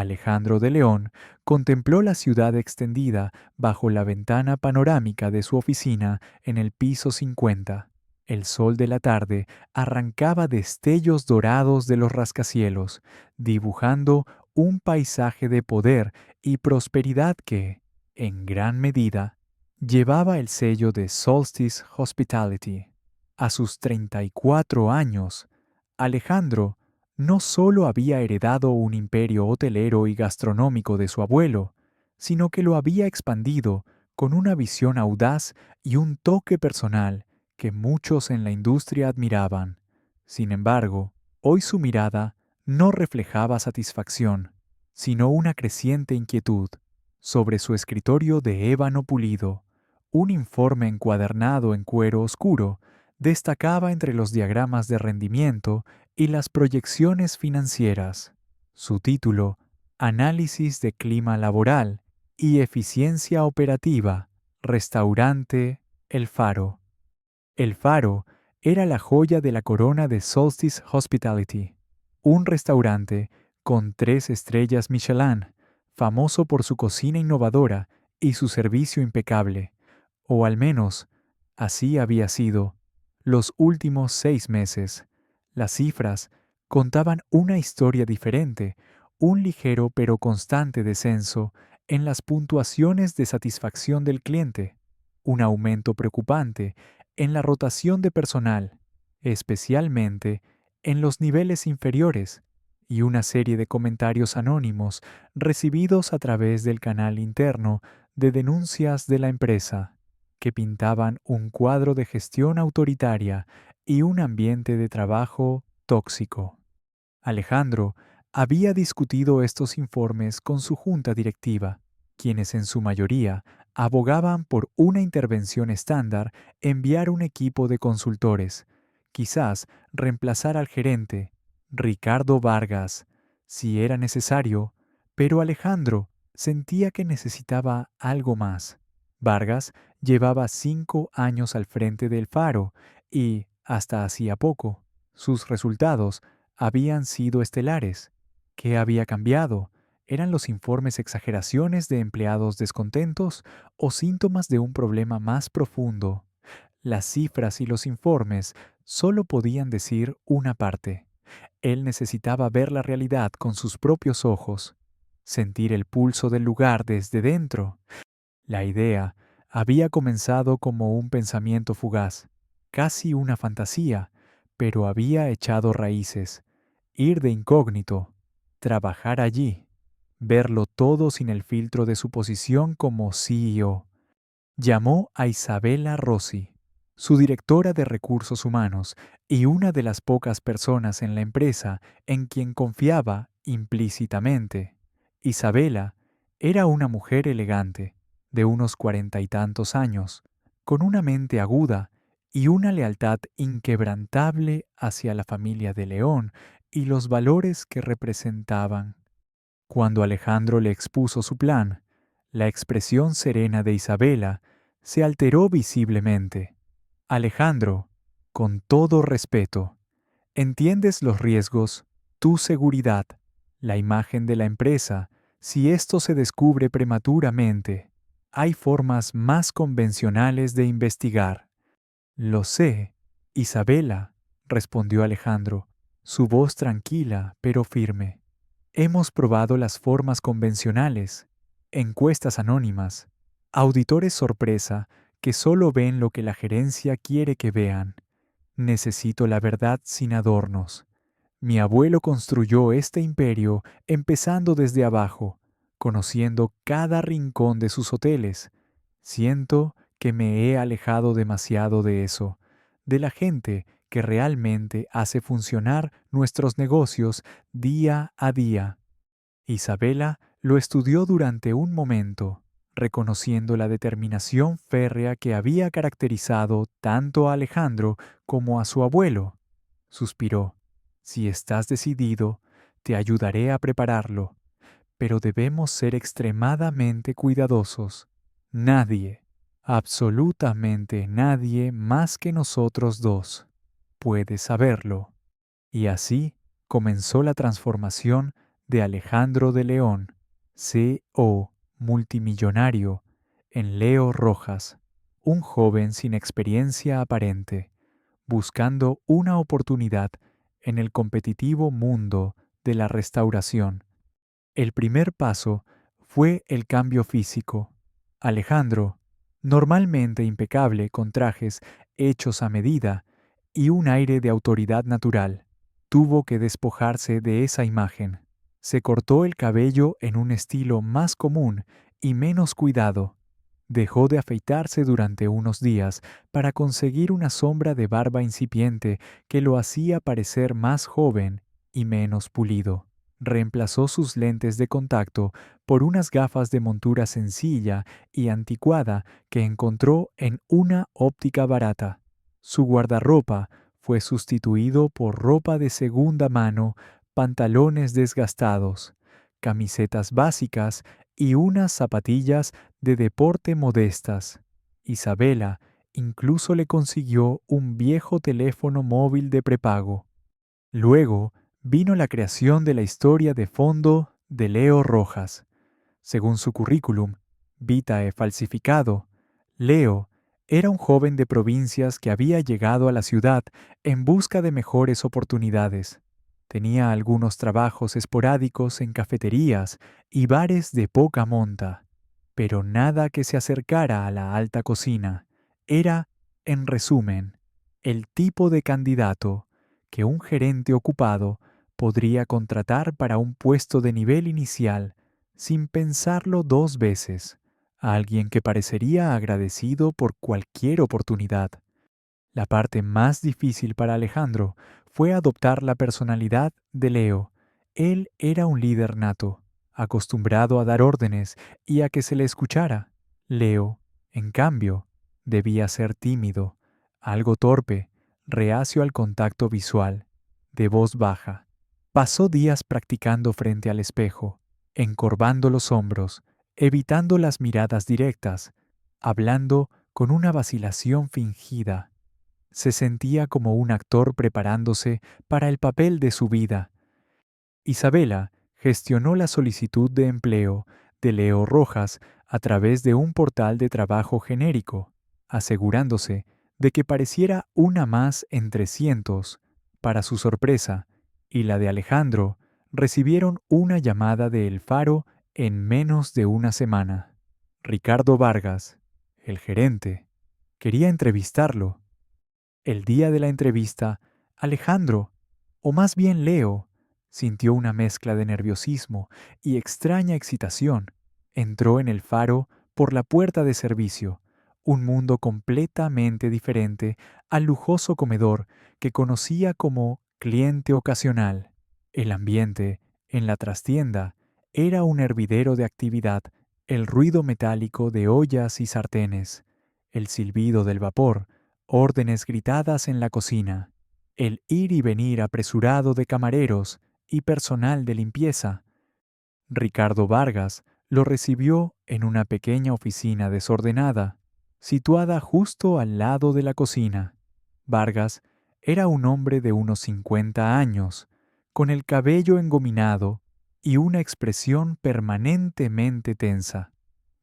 Alejandro de León contempló la ciudad extendida bajo la ventana panorámica de su oficina en el piso 50. El sol de la tarde arrancaba destellos dorados de los rascacielos, dibujando un paisaje de poder y prosperidad que, en gran medida, llevaba el sello de Solstice Hospitality. A sus 34 años, Alejandro no solo había heredado un imperio hotelero y gastronómico de su abuelo, sino que lo había expandido con una visión audaz y un toque personal que muchos en la industria admiraban. Sin embargo, hoy su mirada no reflejaba satisfacción, sino una creciente inquietud. Sobre su escritorio de ébano pulido, un informe encuadernado en cuero oscuro destacaba entre los diagramas de rendimiento y las proyecciones financieras. Su título, Análisis de clima laboral y eficiencia operativa, Restaurante El Faro. El Faro era la joya de la corona de Solstice Hospitality, un restaurante con 3 estrellas Michelin, famoso por su cocina innovadora y su servicio impecable, o al menos así había sido los últimos 6 meses. Las cifras contaban una historia diferente, un ligero pero constante descenso en las puntuaciones de satisfacción del cliente, un aumento preocupante en la rotación de personal, especialmente en los niveles inferiores, y una serie de comentarios anónimos recibidos a través del canal interno de denuncias de la empresa, que pintaban un cuadro de gestión autoritaria y un ambiente de trabajo tóxico. Alejandro había discutido estos informes con su junta directiva, quienes en su mayoría abogaban por una intervención estándar, enviar un equipo de consultores, quizás reemplazar al gerente, Ricardo Vargas, si era necesario, pero Alejandro sentía que necesitaba algo más. Vargas llevaba 5 años al frente del Faro y, hasta hacía poco, sus resultados habían sido estelares. ¿Qué había cambiado? ¿Eran los informes exageraciones de empleados descontentos o síntomas de un problema más profundo? Las cifras y los informes solo podían decir una parte. Él necesitaba ver la realidad con sus propios ojos, sentir el pulso del lugar desde dentro. La idea había comenzado como un pensamiento fugaz, casi una fantasía, pero había echado raíces. Ir de incógnito, trabajar allí, verlo todo sin el filtro de su posición como CEO. Llamó a Isabella Rossi, su directora de recursos humanos y una de las pocas personas en la empresa en quien confiaba implícitamente. Isabella era una mujer elegante, de unos 40 y tantos años, con una mente aguda y una lealtad inquebrantable hacia la familia de León y los valores que representaban. Cuando Alejandro le expuso su plan, la expresión serena de Isabela se alteró visiblemente. Alejandro, con todo respeto, ¿entiendes los riesgos, tu seguridad, la imagen de la empresa, si esto se descubre prematuramente? Hay formas más convencionales de investigar. Lo sé, Isabela, respondió Alejandro, su voz tranquila pero firme. Hemos probado las formas convencionales, encuestas anónimas, auditores sorpresa que solo ven lo que la gerencia quiere que vean. Necesito la verdad sin adornos. Mi abuelo construyó este imperio empezando desde abajo, conociendo cada rincón de sus hoteles. Siento que me he alejado demasiado de eso, de la gente que realmente hace funcionar nuestros negocios día a día. Isabela lo estudió durante un momento, reconociendo la determinación férrea que había caracterizado tanto a Alejandro como a su abuelo. Suspiró. Si estás decidido, te ayudaré a prepararlo, pero debemos ser extremadamente cuidadosos. Nadie, absolutamente nadie más que nosotros dos, puede saberlo. Y así comenzó la transformación de Alejandro de León, C.O., multimillonario, en Leo Rojas, un joven sin experiencia aparente, buscando una oportunidad en el competitivo mundo de la restauración. El primer paso fue el cambio físico. Alejandro, normalmente impecable con trajes hechos a medida y un aire de autoridad natural, tuvo que despojarse de esa imagen. Se cortó el cabello en un estilo más común y menos cuidado. Dejó de afeitarse durante unos días para conseguir una sombra de barba incipiente que lo hacía parecer más joven y menos pulido. Reemplazó sus lentes de contacto por unas gafas de montura sencilla y anticuada que encontró en una óptica barata. Su guardarropa fue sustituido por ropa de segunda mano, pantalones desgastados, camisetas básicas y unas zapatillas de deporte modestas. Isabela incluso le consiguió un viejo teléfono móvil de prepago. Luego vino la creación de la historia de fondo de Leo Rojas. Según su currículum, vitae falsificado, Leo era un joven de provincias que había llegado a la ciudad en busca de mejores oportunidades. Tenía algunos trabajos esporádicos en cafeterías y bares de poca monta, pero nada que se acercara a la alta cocina. Era, en resumen, el tipo de candidato que un gerente ocupado podría contratar para un puesto de nivel inicial sin pensarlo dos veces, a alguien que parecería agradecido por cualquier oportunidad. La parte más difícil para Alejandro fue adoptar la personalidad de Leo. Él era un líder nato, acostumbrado a dar órdenes y a que se le escuchara. Leo, en cambio, debía ser tímido, algo torpe, reacio al contacto visual, de voz baja. Pasó días practicando frente al espejo, encorvando los hombros, evitando las miradas directas, hablando con una vacilación fingida. Se sentía como un actor preparándose para el papel de su vida. Isabela gestionó la solicitud de empleo de Leo Rojas a través de un portal de trabajo genérico, asegurándose de que pareciera una más entre cientos. Para su sorpresa, y la de Alejandro, recibieron una llamada de El Faro en menos de una semana. Ricardo Vargas, el gerente, quería entrevistarlo. El día de la entrevista, Alejandro, o más bien Leo, sintió una mezcla de nerviosismo y extraña excitación. Entró en el Faro por la puerta de servicio, un mundo completamente diferente al lujoso comedor que conocía como cliente ocasional. El ambiente, en la trastienda, era un hervidero de actividad, el ruido metálico de ollas y sartenes, el silbido del vapor, órdenes gritadas en la cocina, el ir y venir apresurado de camareros y personal de limpieza. Ricardo Vargas lo recibió en una pequeña oficina desordenada, situada justo al lado de la cocina. Vargas era un hombre de unos 50 años, con el cabello engominado y una expresión permanentemente tensa.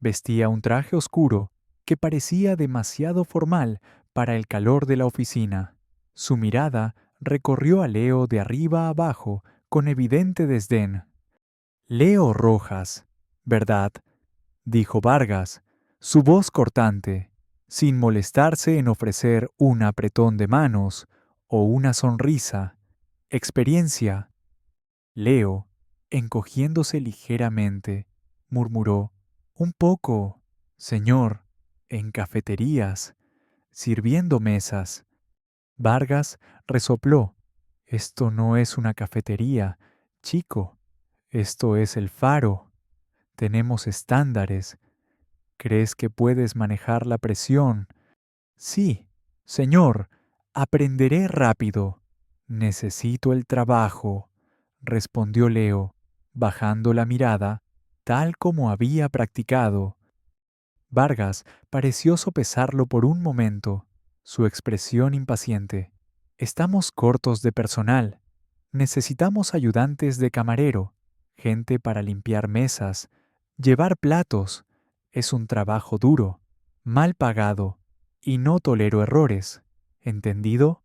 Vestía un traje oscuro que parecía demasiado formal para el calor de la oficina. Su mirada recorrió a Leo de arriba a abajo con evidente desdén. Leo Rojas, ¿verdad?, dijo Vargas, su voz cortante, sin molestarse en ofrecer un apretón de manos o una sonrisa. Experiencia. Leo, encogiéndose ligeramente, murmuró, un poco, señor, en cafeterías, sirviendo mesas. Vargas resopló. Esto no es una cafetería, chico. Esto es el Faro. Tenemos estándares. ¿Crees que puedes manejar la presión? Sí, señor. Aprenderé rápido. Necesito el trabajo, respondió Leo, bajando la mirada, tal como había practicado. Vargas pareció sopesarlo por un momento, su expresión impaciente. Estamos cortos de personal. Necesitamos ayudantes de camarero, gente para limpiar mesas, llevar platos. Es un trabajo duro, mal pagado, y no tolero errores. ¿Entendido?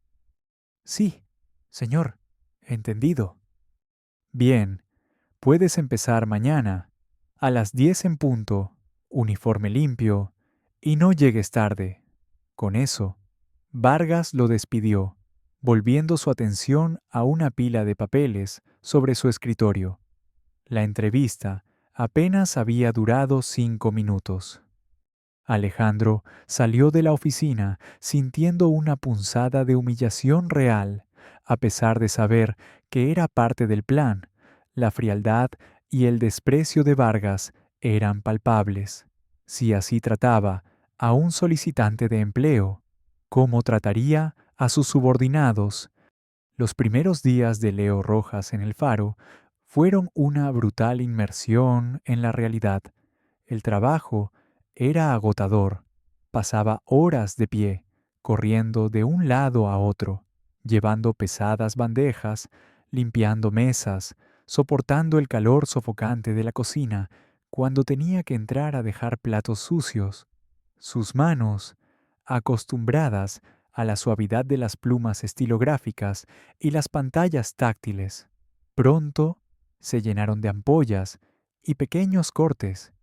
Sí, señor, entendido. Bien, puedes empezar mañana, a las 10 en punto, uniforme limpio, y no llegues tarde. Con eso, Vargas lo despidió, volviendo su atención a una pila de papeles sobre su escritorio. La entrevista apenas había durado 5 minutos. Alejandro salió de la oficina sintiendo una punzada de humillación real, a pesar de saber que era parte del plan. La frialdad y el desprecio de Vargas eran palpables. Si así trataba a un solicitante de empleo, ¿cómo trataría a sus subordinados? Los primeros días de Leo Rojas en el Faro fueron una brutal inmersión en la realidad. El trabajo era agotador. Pasaba horas de pie, corriendo de un lado a otro, llevando pesadas bandejas, limpiando mesas, soportando el calor sofocante de la cocina cuando tenía que entrar a dejar platos sucios. Sus manos, acostumbradas a la suavidad de las plumas estilográficas y las pantallas táctiles, pronto se llenaron de ampollas y pequeños cortes.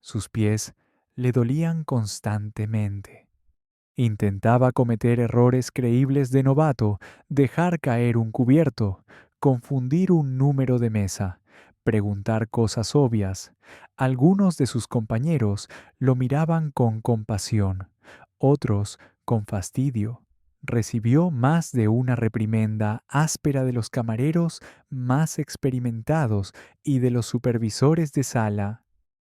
Sus pies le dolían constantemente. Intentaba cometer errores creíbles de novato, dejar caer un cubierto, confundir un número de mesa, preguntar cosas obvias. Algunos de sus compañeros lo miraban con compasión, otros con fastidio. Recibió más de una reprimenda áspera de los camareros más experimentados y de los supervisores de sala.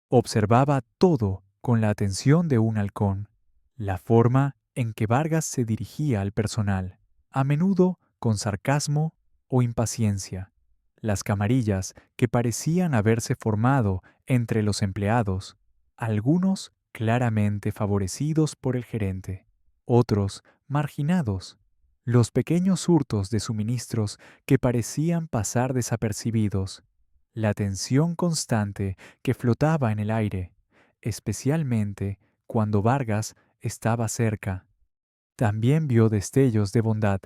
Observaba todo con la atención de un halcón, la forma en que Vargas se dirigía al personal, a menudo con sarcasmo o impaciencia, las camarillas que parecían haberse formado entre los empleados, algunos claramente favorecidos por el gerente, otros marginados, los pequeños hurtos de suministros que parecían pasar desapercibidos, la tensión constante que flotaba en el aire, especialmente cuando Vargas estaba cerca. También vio destellos de bondad.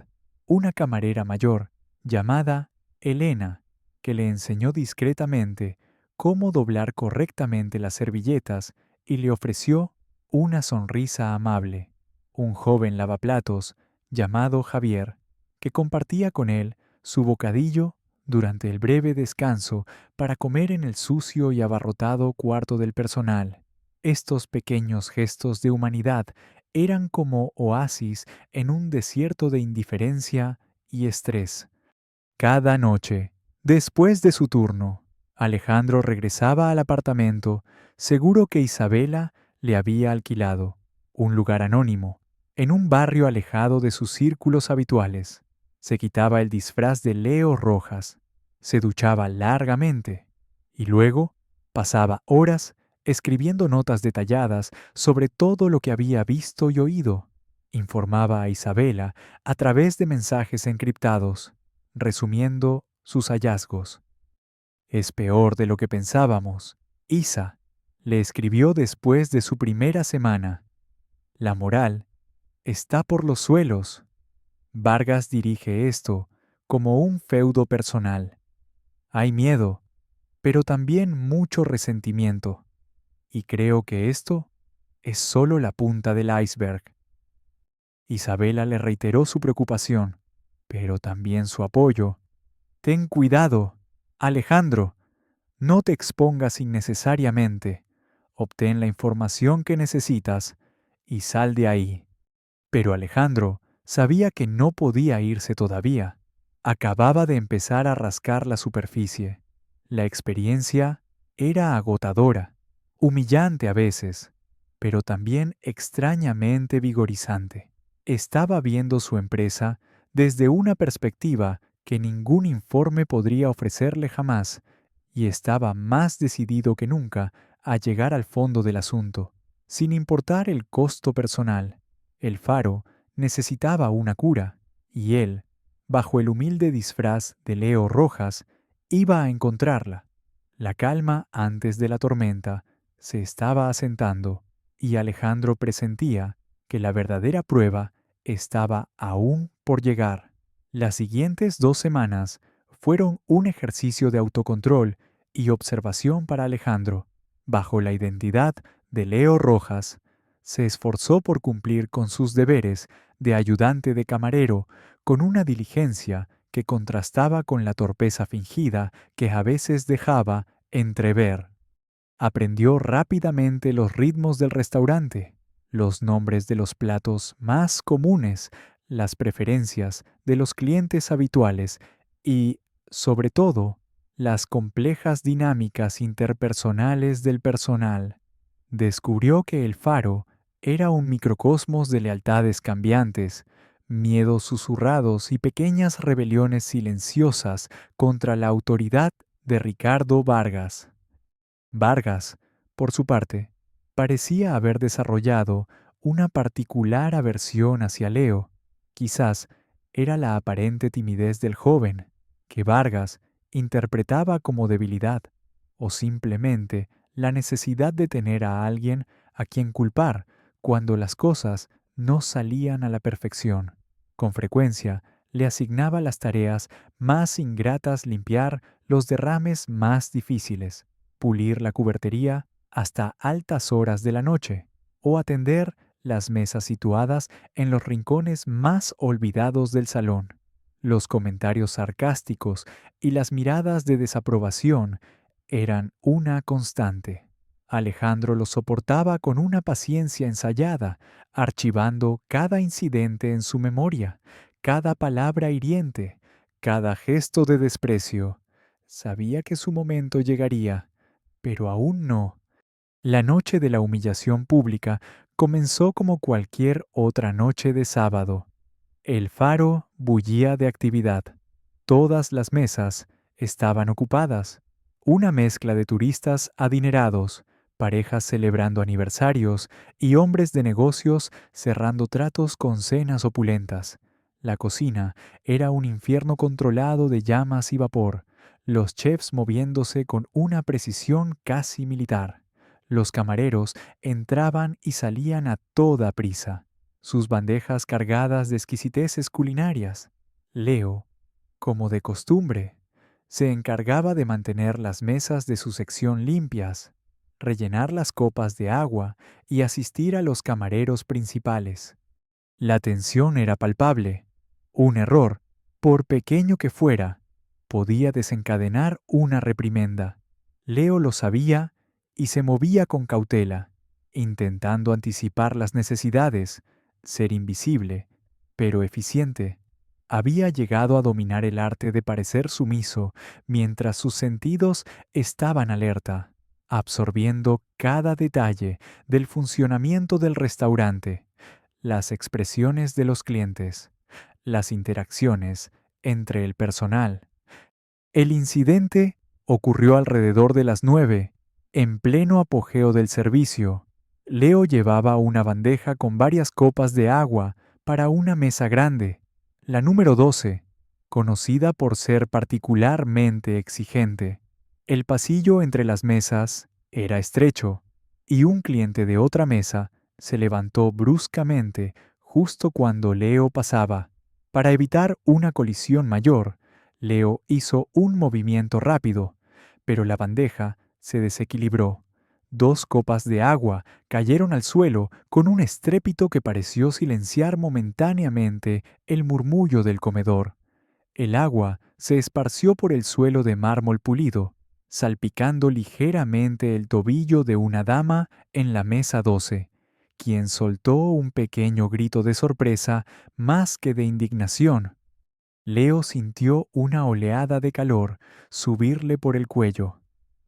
Una camarera mayor, llamada Elena, que le enseñó discretamente cómo doblar correctamente las servilletas y le ofreció una sonrisa amable. Un joven lavaplatos, llamado Javier, que compartía con él su bocadillo durante el breve descanso para comer en el sucio y abarrotado cuarto del personal. Estos pequeños gestos de humanidad eran como oasis en un desierto de indiferencia y estrés. Cada noche, después de su turno, Alejandro regresaba al apartamento, seguro que Isabela le había alquilado un lugar anónimo, en un barrio alejado de sus círculos habituales. Se quitaba el disfraz de Leo Rojas, se duchaba largamente y luego pasaba horas escribiendo notas detalladas sobre todo lo que había visto y oído. Informaba a Isabela a través de mensajes encriptados, resumiendo sus hallazgos. Es peor de lo que pensábamos. Isa le escribió después de su primera semana. La moral está por los suelos. Vargas dirige esto como un feudo personal. Hay miedo, pero también mucho resentimiento. Y creo que esto es solo la punta del iceberg. Isabela le reiteró su preocupación, pero también su apoyo. Ten cuidado, Alejandro, no te expongas innecesariamente. Obtén la información que necesitas y sal de ahí. Pero Alejandro sabía que no podía irse todavía. Acababa de empezar a rascar la superficie. La experiencia era agotadora, humillante a veces, pero también extrañamente vigorizante. Estaba viendo su empresa desde una perspectiva que ningún informe podría ofrecerle jamás, y estaba más decidido que nunca a llegar al fondo del asunto, sin importar el costo personal. El Faro necesitaba una cura, y él, bajo el humilde disfraz de Leo Rojas, iba a encontrarla. La calma antes de la tormenta se estaba asentando y Alejandro presentía que la verdadera prueba estaba aún por llegar. Las siguientes 2 semanas fueron un ejercicio de autocontrol y observación para Alejandro. Bajo la identidad de Leo Rojas, se esforzó por cumplir con sus deberes de ayudante de camarero con una diligencia que contrastaba con la torpeza fingida que a veces dejaba entrever. Aprendió rápidamente los ritmos del restaurante, los nombres de los platos más comunes, las preferencias de los clientes habituales y, sobre todo, las complejas dinámicas interpersonales del personal. Descubrió que el faro era un microcosmos de lealtades cambiantes, miedos susurrados y pequeñas rebeliones silenciosas contra la autoridad de Ricardo Vargas. Vargas, por su parte, parecía haber desarrollado una particular aversión hacia Leo. Quizás era la aparente timidez del joven, que Vargas interpretaba como debilidad, o simplemente la necesidad de tener a alguien a quien culpar cuando las cosas no salían a la perfección. Con frecuencia, le asignaba las tareas más ingratas, limpiar los derrames más difíciles, pulir la cubertería hasta altas horas de la noche o atender las mesas situadas en los rincones más olvidados del salón. Los comentarios sarcásticos y las miradas de desaprobación eran una constante. Alejandro los soportaba con una paciencia ensayada, archivando cada incidente en su memoria, cada palabra hiriente, cada gesto de desprecio. Sabía que su momento llegaría, pero aún no. La noche de la humillación pública comenzó como cualquier otra noche de sábado. El faro bullía de actividad. Todas las mesas estaban ocupadas. Una mezcla de turistas adinerados, parejas celebrando aniversarios y hombres de negocios cerrando tratos con cenas opulentas. La cocina era un infierno controlado de llamas y vapor, los chefs moviéndose con una precisión casi militar. Los camareros entraban y salían a toda prisa, sus bandejas cargadas de exquisiteces culinarias. Leo, como de costumbre, se encargaba de mantener las mesas de su sección limpias, rellenar las copas de agua y asistir a los camareros principales. La tensión era palpable. Un error, por pequeño que fuera, podía desencadenar una reprimenda. Leo lo sabía y se movía con cautela, intentando anticipar las necesidades, ser invisible, pero eficiente. Había llegado a dominar el arte de parecer sumiso mientras sus sentidos estaban alerta, absorbiendo cada detalle del funcionamiento del restaurante, las expresiones de los clientes, las interacciones entre el personal. El incidente ocurrió alrededor de las 9, en pleno apogeo del servicio. Leo llevaba una bandeja con varias copas de agua para una mesa grande, la número 12, conocida por ser particularmente exigente. El pasillo entre las mesas era estrecho, y un cliente de otra mesa se levantó bruscamente justo cuando Leo pasaba. Para evitar una colisión mayor, Leo hizo un movimiento rápido, pero la bandeja se desequilibró. 2 copas de agua cayeron al suelo con un estrépito que pareció silenciar momentáneamente el murmullo del comedor. El agua se esparció por el suelo de mármol pulido, salpicando ligeramente el tobillo de una dama en la mesa 12, quien soltó un pequeño grito de sorpresa más que de indignación. Leo sintió una oleada de calor subirle por el cuello.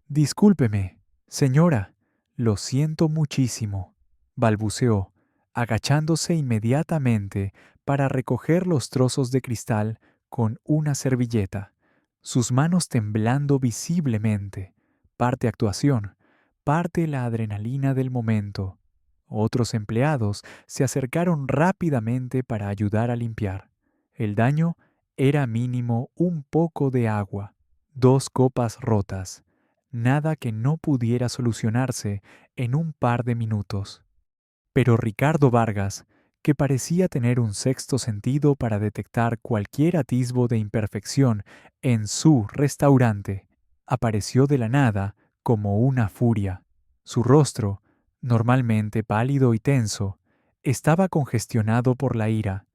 Discúlpeme, señora, lo siento muchísimo, balbuceó, agachándose inmediatamente para recoger los trozos de cristal con una servilleta, sus manos temblando visiblemente, parte actuación, parte la adrenalina del momento. Otros empleados se acercaron rápidamente para ayudar a limpiar. El daño era mínimo: un poco de agua, 2 copas rotas, nada que no pudiera solucionarse en un par de minutos. Pero Ricardo Vargas, que parecía tener un sexto sentido para detectar cualquier atisbo de imperfección en su restaurante, apareció de la nada como una furia. Su rostro, normalmente pálido y tenso, estaba congestionado por la ira.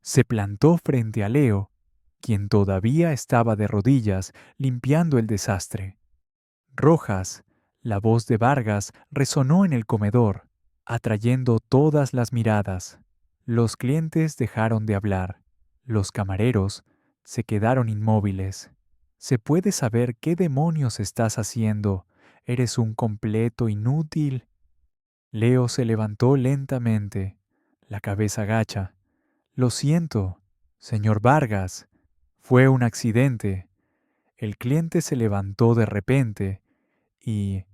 Se plantó frente a Leo, quien todavía estaba de rodillas limpiando el desastre. Rojas, la voz de Vargas resonó en el comedor, atrayendo todas las miradas. Los clientes dejaron de hablar. Los camareros se quedaron inmóviles. ¿Se puede saber qué demonios estás haciendo? Eres un completo inútil. Leo se levantó lentamente, la cabeza gacha. Lo siento, señor Vargas. Fue un accidente. El cliente se levantó de repente y...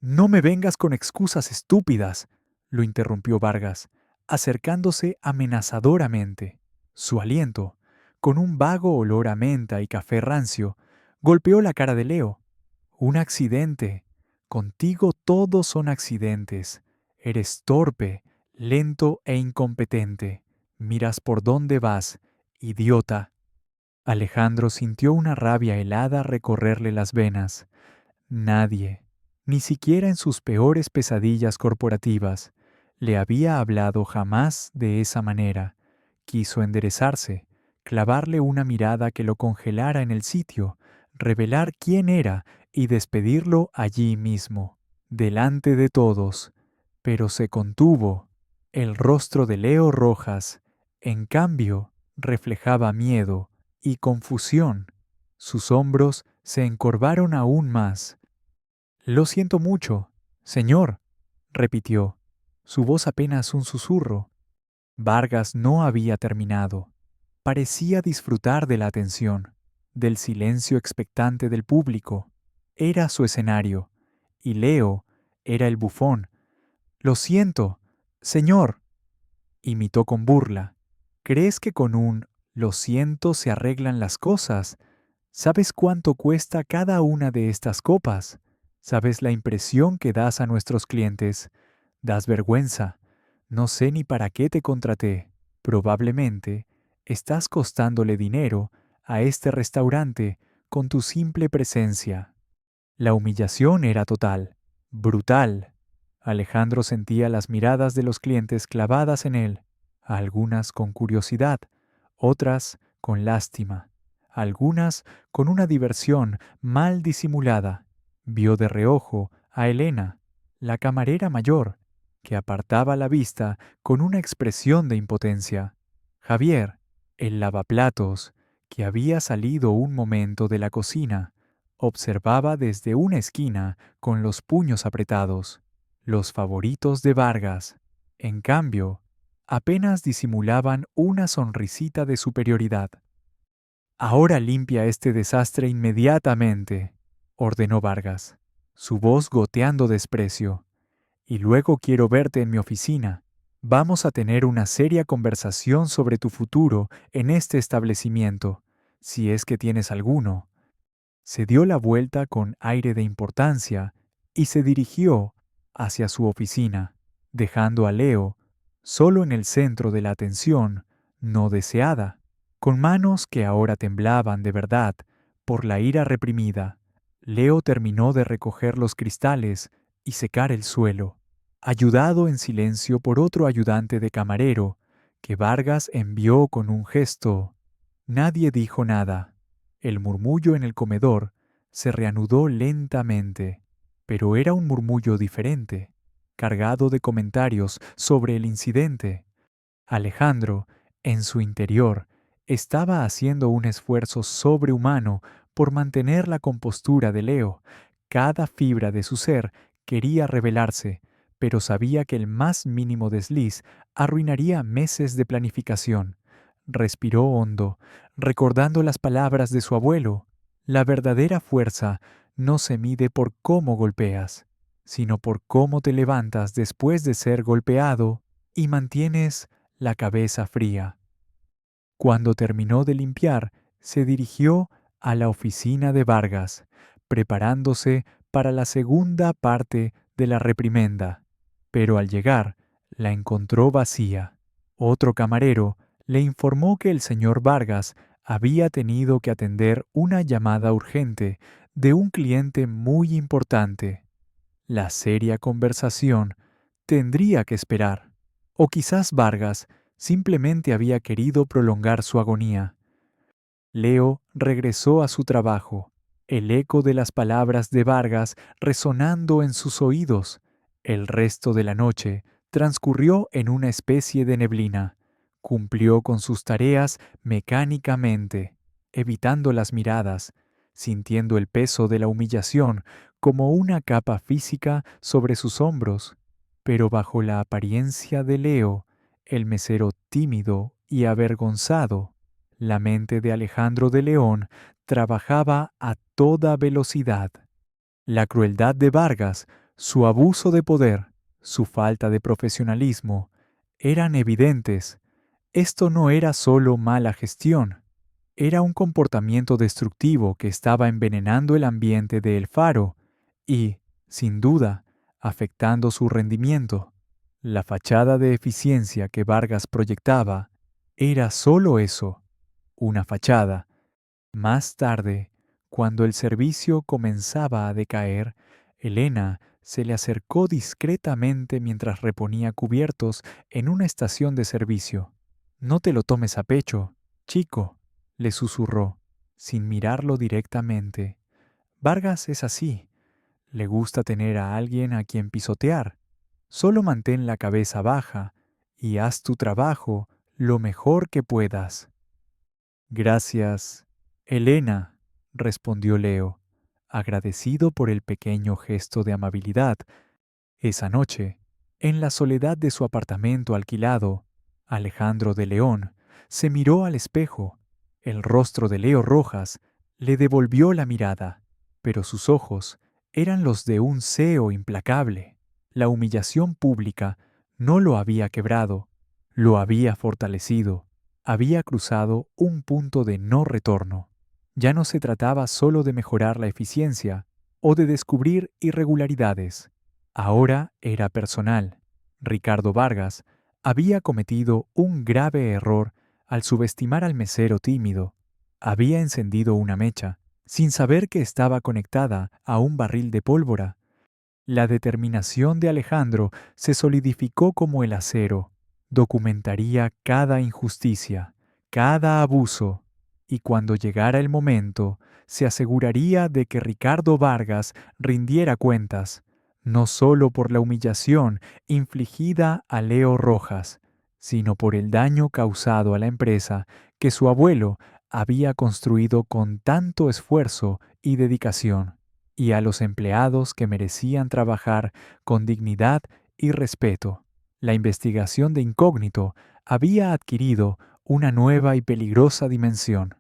No me vengas con excusas estúpidas, lo interrumpió Vargas, acercándose amenazadoramente. Su aliento, con un vago olor a menta y café rancio, golpeó la cara de Leo. Un accidente. Contigo todos son accidentes. Eres torpe, lento e incompetente. Miras por dónde vas, idiota. Alejandro sintió una rabia helada recorrerle las venas. Nadie, ni siquiera en sus peores pesadillas corporativas, le había hablado jamás de esa manera. Quiso enderezarse, clavarle una mirada que lo congelara en el sitio, revelar quién era y despedirlo allí mismo, delante de todos. Pero se contuvo. El rostro de Leo Rojas, en cambio, reflejaba miedo y confusión. Sus hombros se encorvaron aún más. Lo siento mucho, señor, repitió, su voz apenas un susurro. Vargas no había terminado. Parecía disfrutar de la atención, del silencio expectante del público. Era su escenario, y Leo era el bufón. Lo siento, señor, imitó con burla. ¿Crees que con un lo siento se arreglan las cosas? ¿Sabes cuánto cuesta cada una de estas copas? ¿Sabes la impresión que das a nuestros clientes? Das vergüenza. No sé ni para qué te contraté. Probablemente estás costándole dinero a este restaurante con tu simple presencia. La humillación era total, brutal. Alejandro sentía las miradas de los clientes clavadas en él, algunas con curiosidad, otras con lástima, algunas con una diversión mal disimulada. Vio de reojo a Elena, la camarera mayor, que apartaba la vista con una expresión de impotencia. Javier, el lavaplatos, que había salido un momento de la cocina, observaba desde una esquina con los puños apretados. Los favoritos de Vargas, en cambio, apenas disimulaban una sonrisita de superioridad. Ahora limpia este desastre inmediatamente, ordenó Vargas, su voz goteando desprecio. Y luego quiero verte en mi oficina. Vamos a tener una seria conversación sobre tu futuro en este establecimiento, si es que tienes alguno. Se dio la vuelta con aire de importancia y se dirigió hacia su oficina, dejando a Leo solo en el centro de la atención no deseada, con manos que ahora temblaban de verdad por la ira reprimida. Leo terminó de recoger los cristales y secar el suelo, ayudado en silencio por otro ayudante de camarero que Vargas envió con un gesto. Nadie dijo nada. El murmullo en el comedor se reanudó lentamente, pero era un murmullo diferente, cargado de comentarios sobre el incidente. Alejandro, en su interior, estaba haciendo un esfuerzo sobrehumano por mantener la compostura de Leo. Cada fibra de su ser quería rebelarse, pero sabía que el más mínimo desliz arruinaría meses de planificación. Respiró hondo, recordando las palabras de su abuelo. La verdadera fuerza no se mide por cómo golpeas, sino por cómo te levantas después de ser golpeado y mantienes la cabeza fría. Cuando terminó de limpiar, se dirigió a la oficina de Vargas, preparándose para la segunda parte de la reprimenda, pero al llegar la encontró vacía. Otro camarero le informó que el señor Vargas había tenido que atender una llamada urgente de un cliente muy importante. La seria conversación tendría que esperar, o quizás Vargas simplemente había querido prolongar su agonía. Leo regresó a su trabajo, el eco de las palabras de Vargas resonando en sus oídos. El resto de la noche transcurrió en una especie de neblina. Cumplió con sus tareas mecánicamente, evitando las miradas, sintiendo el peso de la humillación como una capa física sobre sus hombros. Pero bajo la apariencia de Leo, el mesero tímido y avergonzado, la mente de Alejandro de León trabajaba a toda velocidad. La crueldad de Vargas, su abuso de poder, su falta de profesionalismo, eran evidentes. Esto no era solo mala gestión, era un comportamiento destructivo que estaba envenenando el ambiente de El Faro y, sin duda, afectando su rendimiento. La fachada de eficiencia que Vargas proyectaba era solo eso, una fachada. Más tarde, cuando el servicio comenzaba a decaer, Elena se le acercó discretamente mientras reponía cubiertos en una estación de servicio. «No te lo tomes a pecho, chico», le susurró, sin mirarlo directamente. «Vargas es así. Le gusta tener a alguien a quien pisotear. Solo mantén la cabeza baja y haz tu trabajo lo mejor que puedas». «Gracias, Elena», respondió Leo, agradecido por el pequeño gesto de amabilidad. Esa noche, en la soledad de su apartamento alquilado, Alejandro de León se miró al espejo. El rostro de Leo Rojas le devolvió la mirada, pero sus ojos eran los de un CEO implacable. La humillación pública no lo había quebrado, lo había fortalecido. Había cruzado un punto de no retorno. Ya no se trataba solo de mejorar la eficiencia o de descubrir irregularidades. Ahora era personal. Ricardo Vargas había cometido un grave error al subestimar al mesero tímido. Había encendido una mecha, sin saber que estaba conectada a un barril de pólvora. La determinación de Alejandro se solidificó como el acero. Documentaría cada injusticia, cada abuso, y cuando llegara el momento, se aseguraría de que Ricardo Vargas rindiera cuentas, no solo por la humillación infligida a Leo Rojas, sino por el daño causado a la empresa que su abuelo había construido con tanto esfuerzo y dedicación, y a los empleados que merecían trabajar con dignidad y respeto. La investigación de Incógnito había adquirido una nueva y peligrosa dimensión.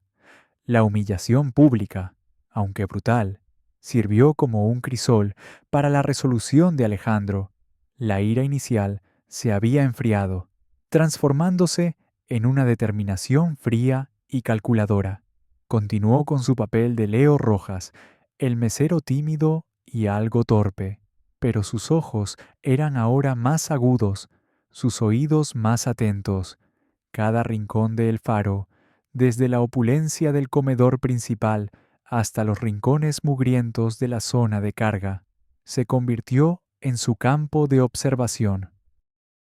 La humillación pública, aunque brutal, sirvió como un crisol para la resolución de Alejandro. La ira inicial se había enfriado, transformándose en una determinación fría y calculadora. Continuó con su papel de Leo Rojas, el mesero tímido y algo torpe, pero sus ojos eran ahora más agudos, sus oídos más atentos. Cada rincón de El Faro, desde la opulencia del comedor principal hasta los rincones mugrientos de la zona de carga, se convirtió en su campo de observación.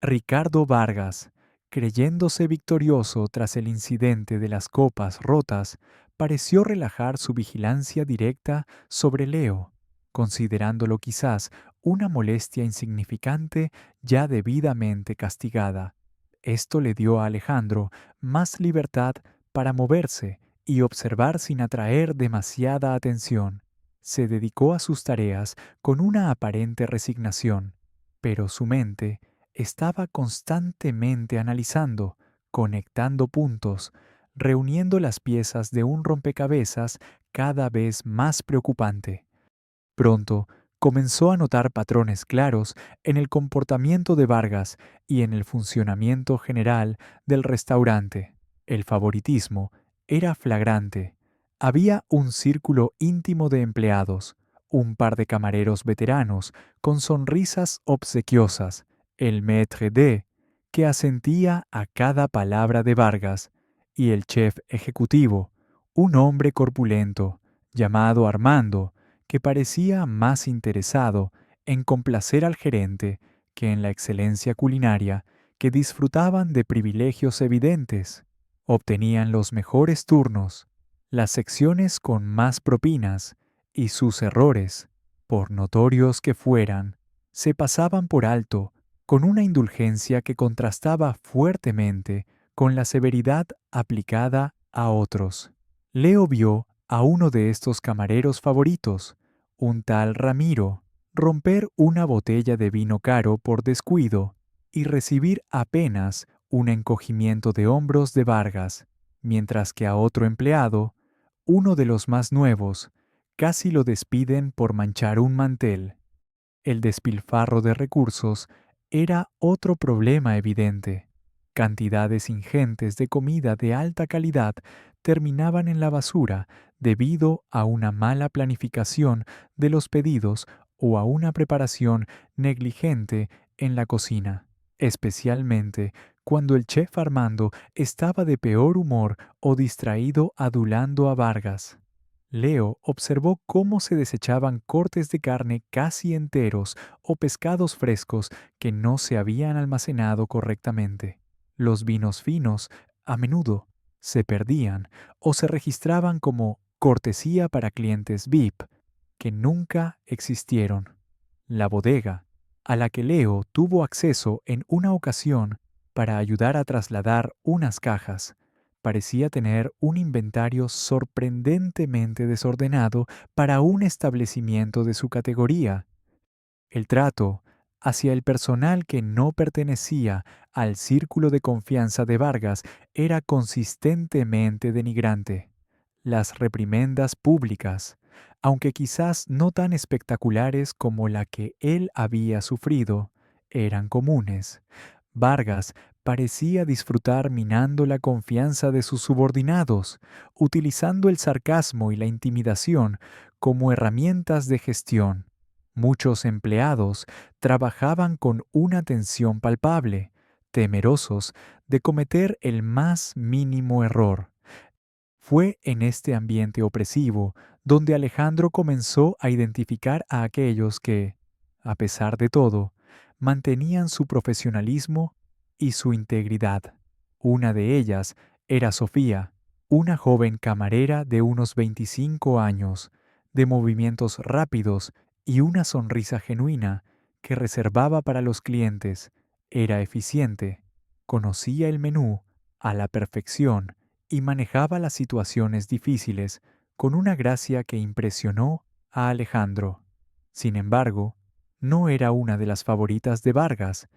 Ricardo Vargas, creyéndose victorioso tras el incidente de las copas rotas, pareció relajar su vigilancia directa sobre Leo, considerándolo quizás una molestia insignificante ya debidamente castigada. Esto le dio a Alejandro más libertad para moverse y observar sin atraer demasiada atención. Se dedicó a sus tareas con una aparente resignación, pero su mente estaba constantemente analizando, conectando puntos, reuniendo las piezas de un rompecabezas cada vez más preocupante. Pronto comenzó a notar patrones claros en el comportamiento de Vargas y en el funcionamiento general del restaurante. El favoritismo era flagrante. Había un círculo íntimo de empleados, un par de camareros veteranos con sonrisas obsequiosas, el maître d', que asentía a cada palabra de Vargas, y el chef ejecutivo, un hombre corpulento, llamado Armando, que parecía más interesado en complacer al gerente que en la excelencia culinaria, que disfrutaban de privilegios evidentes. Obtenían los mejores turnos, las secciones con más propinas, y sus errores, por notorios que fueran, se pasaban por alto con una indulgencia que contrastaba fuertemente con la severidad aplicada a otros. Leo vio a uno de estos camareros favoritos, un tal Ramiro, romper una botella de vino caro por descuido y recibir apenas un encogimiento de hombros de Vargas, mientras que a otro empleado, uno de los más nuevos, casi lo despiden por manchar un mantel. El despilfarro de recursos era otro problema evidente. Cantidades ingentes de comida de alta calidad terminaban en la basura debido a una mala planificación de los pedidos o a una preparación negligente en la cocina, especialmente cuando el chef Armando estaba de peor humor o distraído adulando a Vargas. Leo observó cómo se desechaban cortes de carne casi enteros o pescados frescos que no se habían almacenado correctamente. Los vinos finos, a menudo, se perdían o se registraban como cortesía para clientes VIP, que nunca existieron. La bodega, a la que Leo tuvo acceso en una ocasión para ayudar a trasladar unas cajas, parecía tener un inventario sorprendentemente desordenado para un establecimiento de su categoría. El trato hacia el personal que no pertenecía al círculo de confianza de Vargas era consistentemente denigrante. Las reprimendas públicas, aunque quizás no tan espectaculares como la que él había sufrido, eran comunes. Vargas parecía disfrutar minando la confianza de sus subordinados, utilizando el sarcasmo y la intimidación como herramientas de gestión. Muchos empleados trabajaban con una tensión palpable, temerosos de cometer el más mínimo error. Fue en este ambiente opresivo donde Alejandro comenzó a identificar a aquellos que, a pesar de todo, mantenían su profesionalismo y su integridad. Una de ellas era Sofía, una joven camarera de unos 25 años, de movimientos rápidos y una sonrisa genuina que reservaba para los clientes. Era eficiente, conocía el menú a la perfección y manejaba las situaciones difíciles con una gracia que impresionó a Alejandro. Sin embargo, no era una de las favoritas de Vargas.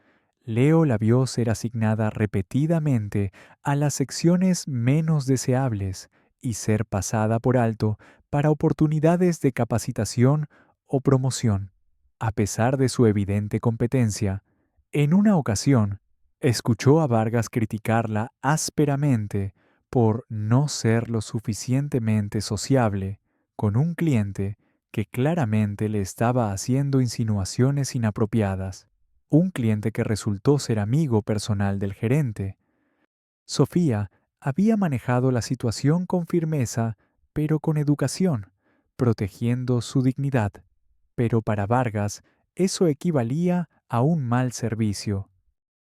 Leo la vio ser asignada repetidamente a las secciones menos deseables y ser pasada por alto para oportunidades de capacitación o promoción. A pesar de su evidente competencia, en una ocasión, escuchó a Vargas criticarla ásperamente por no ser lo suficientemente sociable con un cliente que claramente le estaba haciendo insinuaciones inapropiadas, un cliente que resultó ser amigo personal del gerente. Sofía había manejado la situación con firmeza, pero con educación, protegiendo su dignidad. Pero para Vargas eso equivalía a un mal servicio.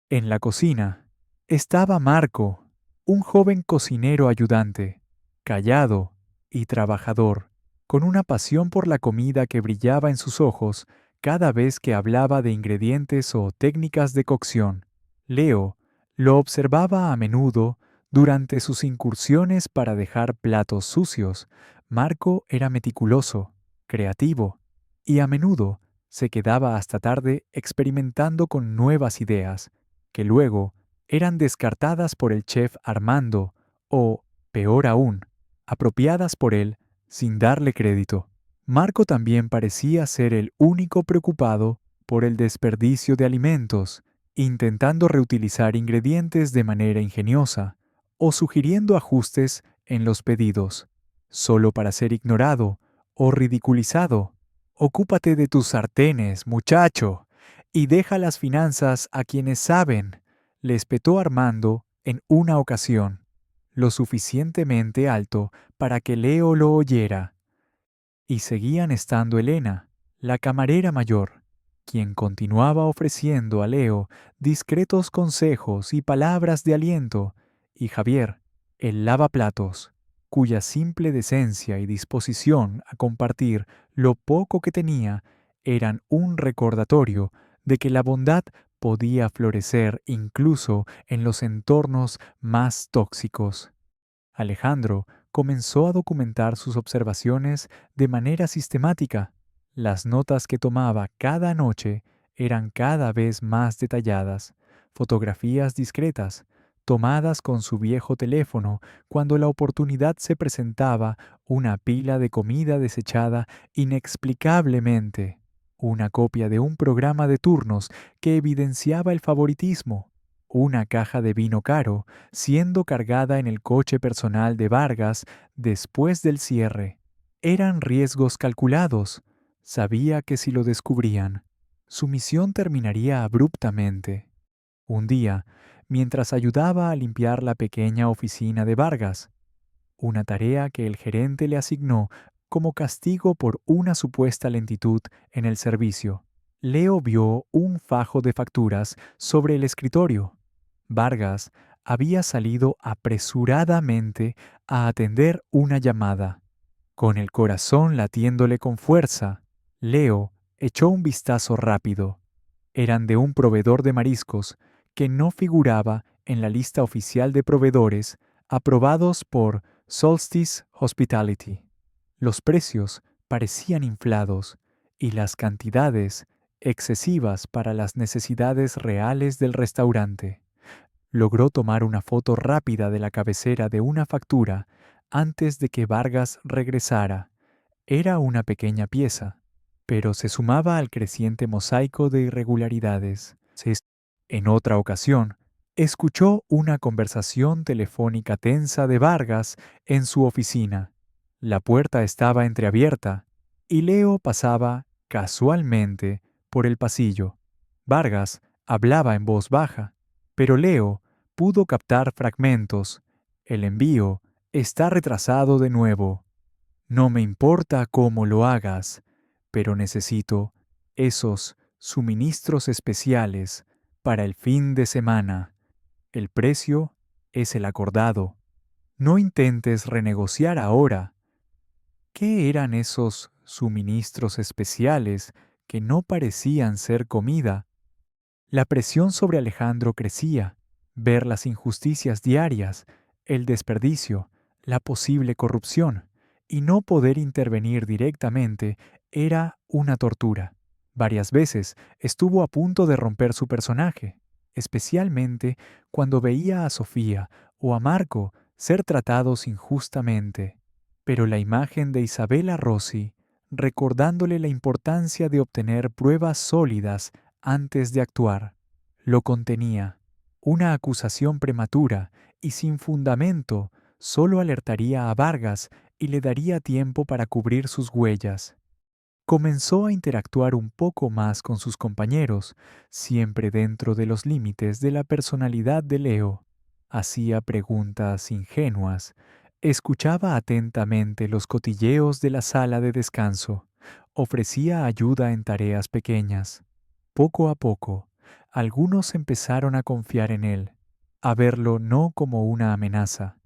En la cocina estaba Marco, un joven cocinero ayudante, callado y trabajador, con una pasión por la comida que brillaba en sus ojos cada vez que hablaba de ingredientes o técnicas de cocción. Leo lo observaba a menudo durante sus incursiones para dejar platos sucios. Marco era meticuloso, creativo, y a menudo se quedaba hasta tarde experimentando con nuevas ideas, que luego eran descartadas por el chef Armando o, peor aún, apropiadas por él sin darle crédito. Marco también parecía ser el único preocupado por el desperdicio de alimentos, intentando reutilizar ingredientes de manera ingeniosa o sugiriendo ajustes en los pedidos, solo para ser ignorado o ridiculizado Ocúpate de tus sartenes, muchacho, y deja las finanzas a quienes saben, le espetó Armando en una ocasión, lo suficientemente alto para que Leo lo oyera. Y seguían estando Elena, la camarera mayor, quien continuaba ofreciendo a Leo discretos consejos y palabras de aliento, y Javier, el lavaplatos, cuya simple decencia y disposición a compartir lo poco que tenía eran un recordatorio de que la bondad podía florecer incluso en los entornos más tóxicos. Alejandro comenzó a documentar sus observaciones de manera sistemática. Las notas que tomaba cada noche eran cada vez más detalladas, fotografías discretas, tomadas con su viejo teléfono cuando la oportunidad se presentaba, una pila de comida desechada inexplicablemente, una copia de un programa de turnos que evidenciaba el favoritismo, una caja de vino caro siendo cargada en el coche personal de Vargas después del cierre. Eran riesgos calculados. Sabía que si lo descubrían, su misión terminaría abruptamente. Un día, mientras ayudaba a limpiar la pequeña oficina de Vargas, una tarea que el gerente le asignó como castigo por una supuesta lentitud en el servicio, Leo vio un fajo de facturas sobre el escritorio. Vargas había salido apresuradamente a atender una llamada. Con el corazón latiéndole con fuerza, Leo echó un vistazo rápido. Eran de un proveedor de mariscos que no figuraba en la lista oficial de proveedores aprobados por Solstice Hospitality. Los precios parecían inflados y las cantidades excesivas para las necesidades reales del restaurante. Logró tomar una foto rápida de la cabecera de una factura antes de que Vargas regresara. Era una pequeña pieza, pero se sumaba al creciente mosaico de irregularidades. En otra ocasión, escuchó una conversación telefónica tensa de Vargas en su oficina. La puerta estaba entreabierta y Leo pasaba casualmente por el pasillo. Vargas hablaba en voz baja, pero Leo pudo captar fragmentos. El envío está retrasado de nuevo. No me importa cómo lo hagas, pero necesito esos suministros especiales para el fin de semana. El precio es el acordado. No intentes renegociar ahora. ¿Qué eran esos suministros especiales que no parecían ser comida? La presión sobre Alejandro crecía. Ver las injusticias diarias, el desperdicio, la posible corrupción, y no poder intervenir directamente era una tortura. Varias veces estuvo a punto de romper su personaje, especialmente cuando veía a Sofía o a Marco ser tratados injustamente. Pero la imagen de Isabella Rossi, recordándole la importancia de obtener pruebas sólidas antes de actuar, lo contenía. Una acusación prematura y sin fundamento solo alertaría a Vargas y le daría tiempo para cubrir sus huellas. Comenzó a interactuar un poco más con sus compañeros, siempre dentro de los límites de la personalidad de Leo. Hacía preguntas ingenuas, escuchaba atentamente los cotilleos de la sala de descanso, ofrecía ayuda en tareas pequeñas. Poco a poco, algunos empezaron a confiar en él, a verlo no como una amenaza,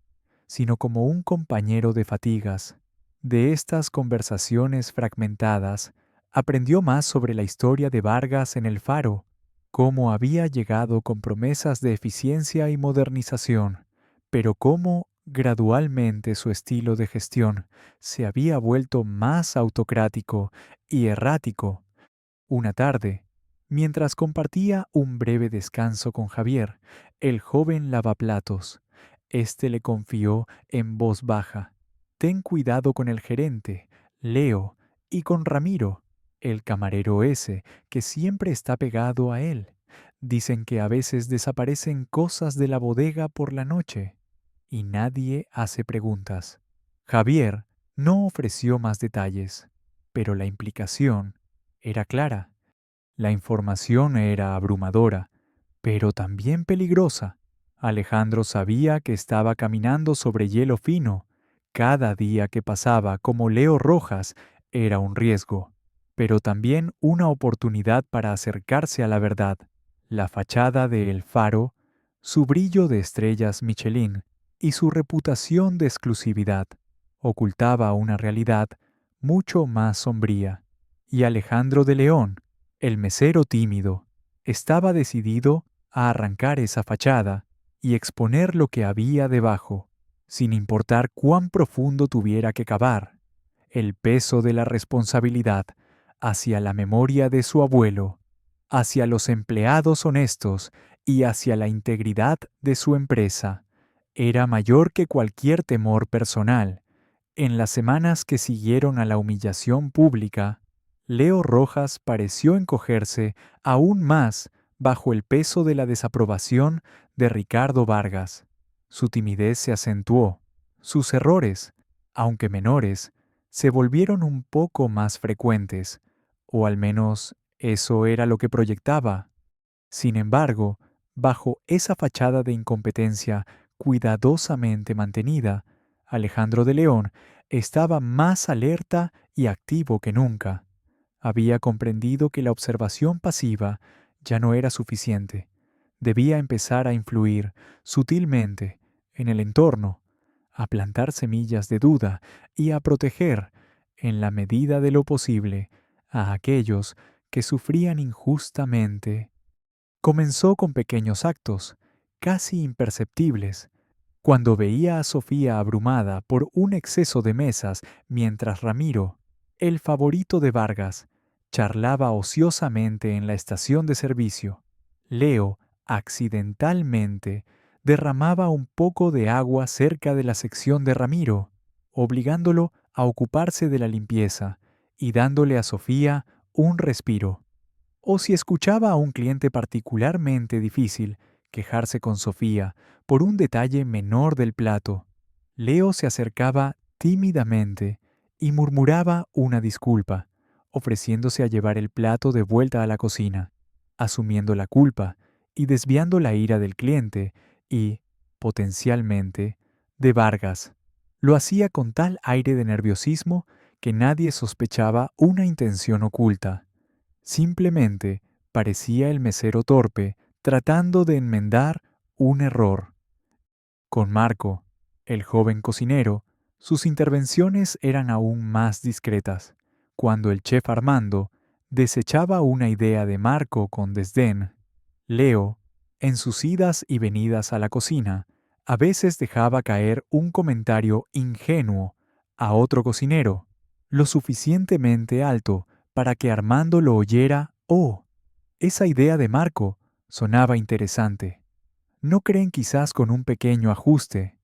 sino como un compañero de fatigas. De estas conversaciones fragmentadas, aprendió más sobre la historia de Vargas en el Faro, cómo había llegado con promesas de eficiencia y modernización, pero cómo gradualmente su estilo de gestión se había vuelto más autocrático y errático. Una tarde, mientras compartía un breve descanso con Javier, el joven lavaplatos, éste le confió en voz baja: «Ten cuidado con el gerente, Leo, y con Ramiro, el camarero ese que siempre está pegado a él. Dicen que a veces desaparecen cosas de la bodega por la noche y nadie hace preguntas». Javier no ofreció más detalles. pero la implicación era clara. La información era abrumadora, pero también peligrosa. Alejandro sabía que estaba caminando sobre hielo fino. Cada día que pasaba como Leo Rojas era un riesgo, pero también una oportunidad para acercarse a la verdad. La fachada de El Faro, su brillo de estrellas Michelin y su reputación de exclusividad ocultaba una realidad mucho más sombría. Y Alejandro de León, el mesero tímido, estaba decidido a arrancar esa fachada y exponer lo que había debajo, sin importar cuán profundo tuviera que cavar. El peso de la responsabilidad hacia la memoria de su abuelo, hacia los empleados honestos y hacia la integridad de su empresa era mayor que cualquier temor personal. En las semanas que siguieron a la humillación pública, Leo Rojas pareció encogerse aún más bajo el peso de la desaprobación de Ricardo Vargas. Su timidez se acentuó. Sus errores, aunque menores, se volvieron un poco más frecuentes, o al menos eso era lo que proyectaba. Sin embargo, bajo esa fachada de incompetencia cuidadosamente mantenida, Alejandro de León estaba más alerta y activo que nunca. Había comprendido que la observación pasiva ya no era suficiente. Debía empezar a influir sutilmente en el entorno, a plantar semillas de duda y a proteger, en la medida de lo posible, a aquellos que sufrían injustamente. Comenzó con pequeños actos, casi imperceptibles. Cuando veía a Sofía abrumada por un exceso de mesas mientras Ramiro, el favorito de Vargas, charlaba ociosamente en la estación de servicio, Leo, accidentalmente, derramaba un poco de agua cerca de la sección de Ramiro, obligándolo a ocuparse de la limpieza y dándole a Sofía un respiro. O si escuchaba a un cliente particularmente difícil quejarse con Sofía por un detalle menor del plato, Leo se acercaba tímidamente y murmuraba una disculpa, ofreciéndose a llevar el plato de vuelta a la cocina, asumiendo la culpa y desviando la ira del cliente y, potencialmente, de Vargas. Lo hacía con tal aire de nerviosismo que nadie sospechaba una intención oculta. Simplemente parecía el mesero torpe tratando de enmendar un error. Con Marco, el joven cocinero, sus intervenciones eran aún más discretas. Cuando el chef Armando desechaba una idea de Marco con desdén, Leo, en sus idas y venidas a la cocina, a veces dejaba caer un comentario ingenuo a otro cocinero, lo suficientemente alto para que Armando lo oyera. Oh, esa idea de Marco sonaba interesante. ¿No creen quizás con un pequeño ajuste?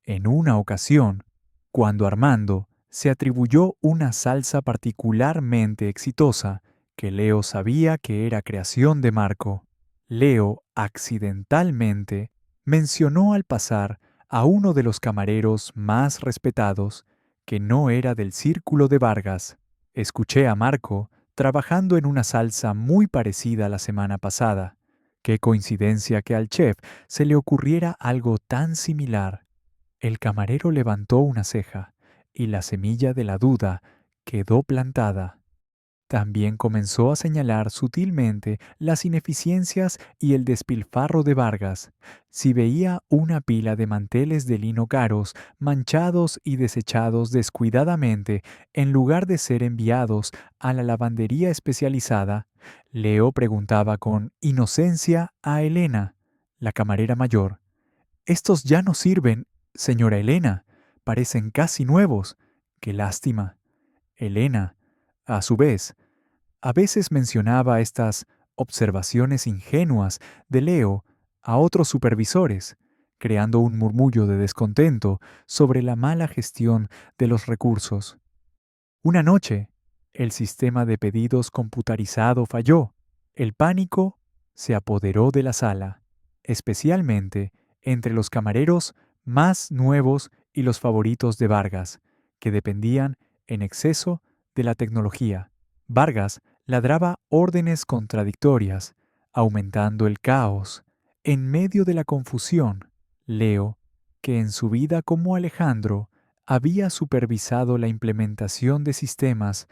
En una ocasión, cuando Armando se atribuyó una salsa particularmente exitosa que Leo sabía que era creación de Marco, Leo accidentalmente mencionó al pasar a uno de los camareros más respetados que no era del círculo de Vargas. Escuché a Marco trabajando en una salsa muy parecida la semana pasada. Qué coincidencia que al chef se le ocurriera algo tan similar. El camarero levantó una ceja y la semilla de la duda quedó plantada. También comenzó a señalar sutilmente las ineficiencias y el despilfarro de Vargas. Si veía una pila de manteles de lino caros, manchados y desechados descuidadamente, en lugar de ser enviados a la lavandería especializada, Leo preguntaba con inocencia a Elena, la camarera mayor: «Estos ya no sirven, señora Elena. Parecen casi nuevos. Qué lástima». Elena, a su vez, a veces mencionaba estas observaciones ingenuas de Leo a otros supervisores, creando un murmullo de descontento sobre la mala gestión de los recursos. Una noche, el sistema de pedidos computarizado falló. El pánico se apoderó de la sala, especialmente entre los camareros más nuevos y los favoritos de Vargas, que dependían en exceso de la tecnología. Vargas ladraba órdenes contradictorias, aumentando el caos. En medio de la confusión, Leo, que en su vida como Alejandro había supervisado la implementación de sistemas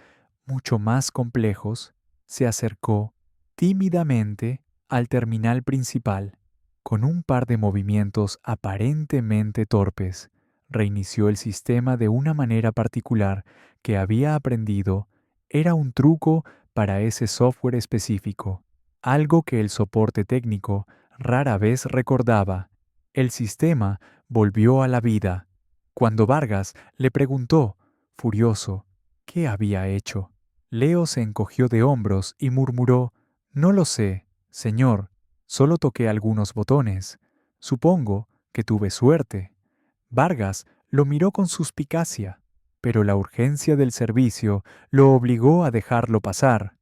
mucho más complejos, se acercó tímidamente al terminal principal. Con un par de movimientos aparentemente torpes, reinició el sistema de una manera particular que había aprendido. Era un truco para ese software específico, algo que el soporte técnico rara vez recordaba. El sistema volvió a la vida. Cuando Vargas le preguntó, furioso, qué había hecho, Leo se encogió de hombros y murmuró, no lo sé, señor, solo toqué algunos botones. Supongo que tuve suerte. Vargas lo miró con suspicacia, pero la urgencia del servicio lo obligó a dejarlo pasar.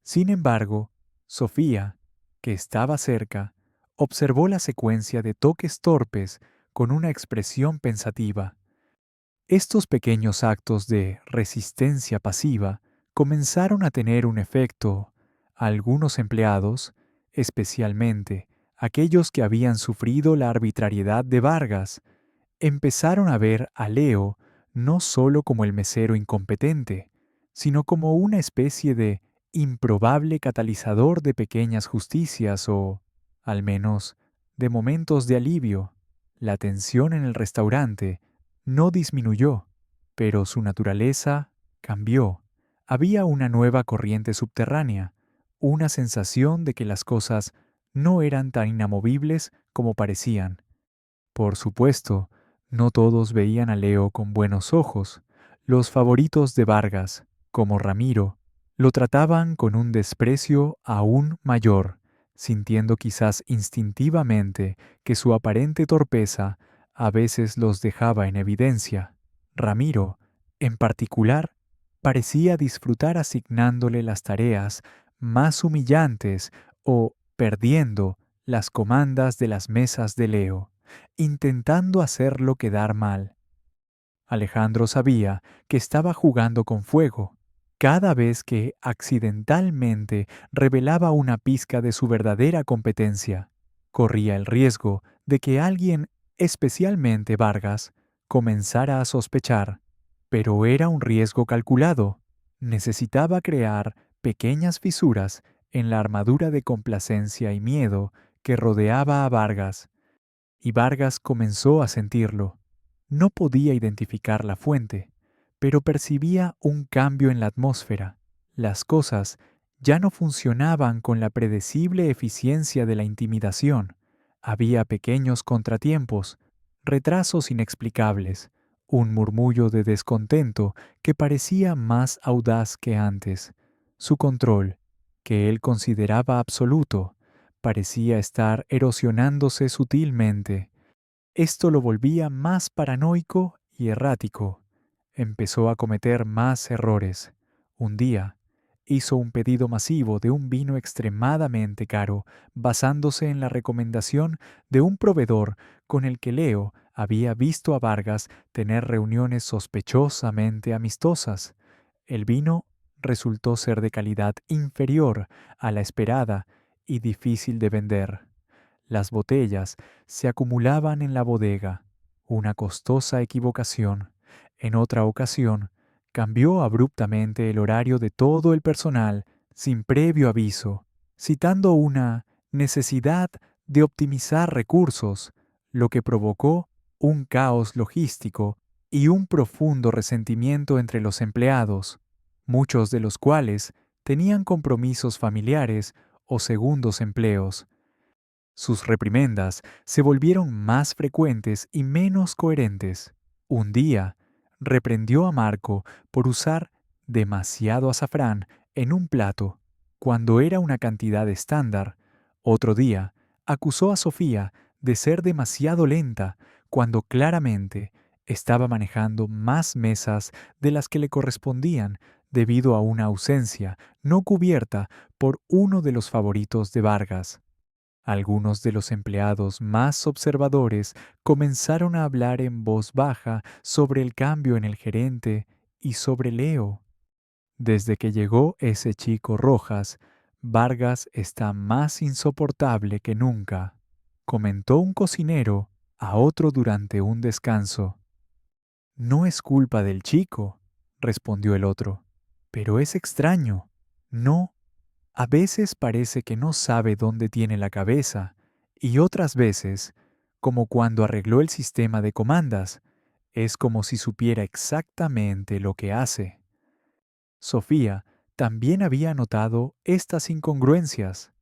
Sin embargo, Sofía, que estaba cerca, observó la secuencia de toques torpes con una expresión pensativa. Estos pequeños actos de resistencia pasiva comenzaron a tener un efecto. Algunos empleados, especialmente aquellos que habían sufrido la arbitrariedad de Vargas, empezaron a ver a Leo no solo como el mesero incompetente, sino como una especie de improbable catalizador de pequeñas justicias o, al menos, de momentos de alivio. La tensión en el restaurante no disminuyó, pero su naturaleza cambió. Había una nueva corriente subterránea, una sensación de que las cosas no eran tan inamovibles como parecían. Por supuesto, no todos veían a Leo con buenos ojos. Los favoritos de Vargas, como Ramiro, lo trataban con un desprecio aún mayor, sintiendo quizás instintivamente que su aparente torpeza a veces los dejaba en evidencia. Ramiro, en particular, parecía disfrutar asignándole las tareas más humillantes o perdiendo las comandas de las mesas de Leo, intentando hacerlo quedar mal. Alejandro sabía que estaba jugando con fuego. Cada vez que accidentalmente revelaba una pizca de su verdadera competencia, corría el riesgo de que alguien, especialmente Vargas, comenzara a sospechar. Pero era un riesgo calculado. Necesitaba crear pequeñas fisuras en la armadura de complacencia y miedo que rodeaba a Vargas, y Vargas comenzó a sentirlo. No podía identificar la fuente, pero percibía un cambio en la atmósfera. Las cosas ya no funcionaban con la predecible eficiencia de la intimidación. Había pequeños contratiempos, retrasos inexplicables, un murmullo de descontento que parecía más audaz que antes. Su control, que él consideraba absoluto, parecía estar erosionándose sutilmente. Esto lo volvía más paranoico y errático. Empezó a cometer más errores. Un día, hizo un pedido masivo de un vino extremadamente caro, basándose en la recomendación de un proveedor con el que Leo había visto a Vargas tener reuniones sospechosamente amistosas. El vino resultó ser de calidad inferior a la esperada y difícil de vender. Las botellas se acumulaban en la bodega, una costosa equivocación. En otra ocasión, cambió abruptamente el horario de todo el personal sin previo aviso, citando una necesidad de optimizar recursos, lo que provocó un caos logístico y un profundo resentimiento entre los empleados, muchos de los cuales tenían compromisos familiares o segundos empleos. Sus reprimendas se volvieron más frecuentes y menos coherentes. Un día, reprendió a Marco por usar demasiado azafrán en un plato, cuando era una cantidad estándar. Otro día, acusó a Sofía de ser demasiado lenta, cuando claramente estaba manejando más mesas de las que le correspondían debido a una ausencia no cubierta por uno de los favoritos de Vargas. Algunos de los empleados más observadores comenzaron a hablar en voz baja sobre el cambio en el gerente y sobre Leo. Desde que llegó ese chico Rojas, Vargas está más insoportable que nunca, comentó un cocinero a otro durante un descanso. No es culpa del chico, respondió el otro, pero es extraño. No, a veces parece que no sabe dónde tiene la cabeza, y otras veces, como cuando arregló el sistema de comandas, es como si supiera exactamente lo que hace. Sofía también había notado estas incongruencias.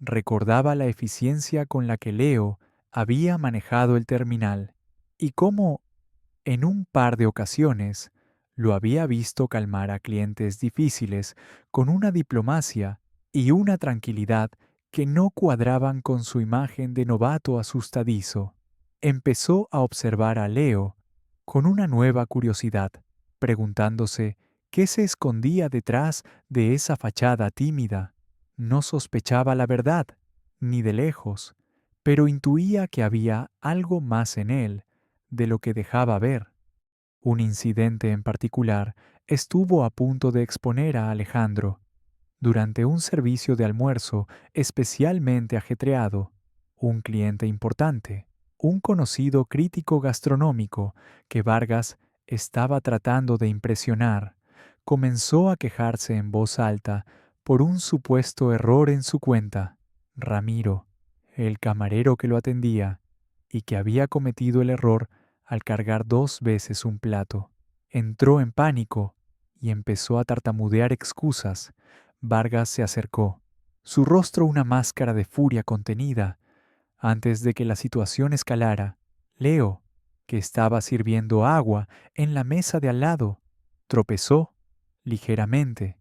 Recordaba la eficiencia con la que Leo había manejado el terminal y cómo, en un par de ocasiones, lo había visto calmar a clientes difíciles con una diplomacia y una tranquilidad que no cuadraban con su imagen de novato asustadizo. Empezó a observar a Leo con una nueva curiosidad, preguntándose qué se escondía detrás de esa fachada tímida. No sospechaba la verdad, ni de lejos, pero intuía que había algo más en él de lo que dejaba ver. Un incidente en particular estuvo a punto de exponer a Alejandro. Durante un servicio de almuerzo especialmente ajetreado, un cliente importante, un conocido crítico gastronómico que Vargas estaba tratando de impresionar, comenzó a quejarse en voz alta por un supuesto error en su cuenta. Ramiro, el camarero que lo atendía, y que había cometido el error al cargar 2 veces un plato, entró en pánico y empezó a tartamudear excusas. Vargas se acercó, su rostro una máscara de furia contenida. Antes de que la situación escalara, Leo, que estaba sirviendo agua en la mesa de al lado, tropezó ligeramente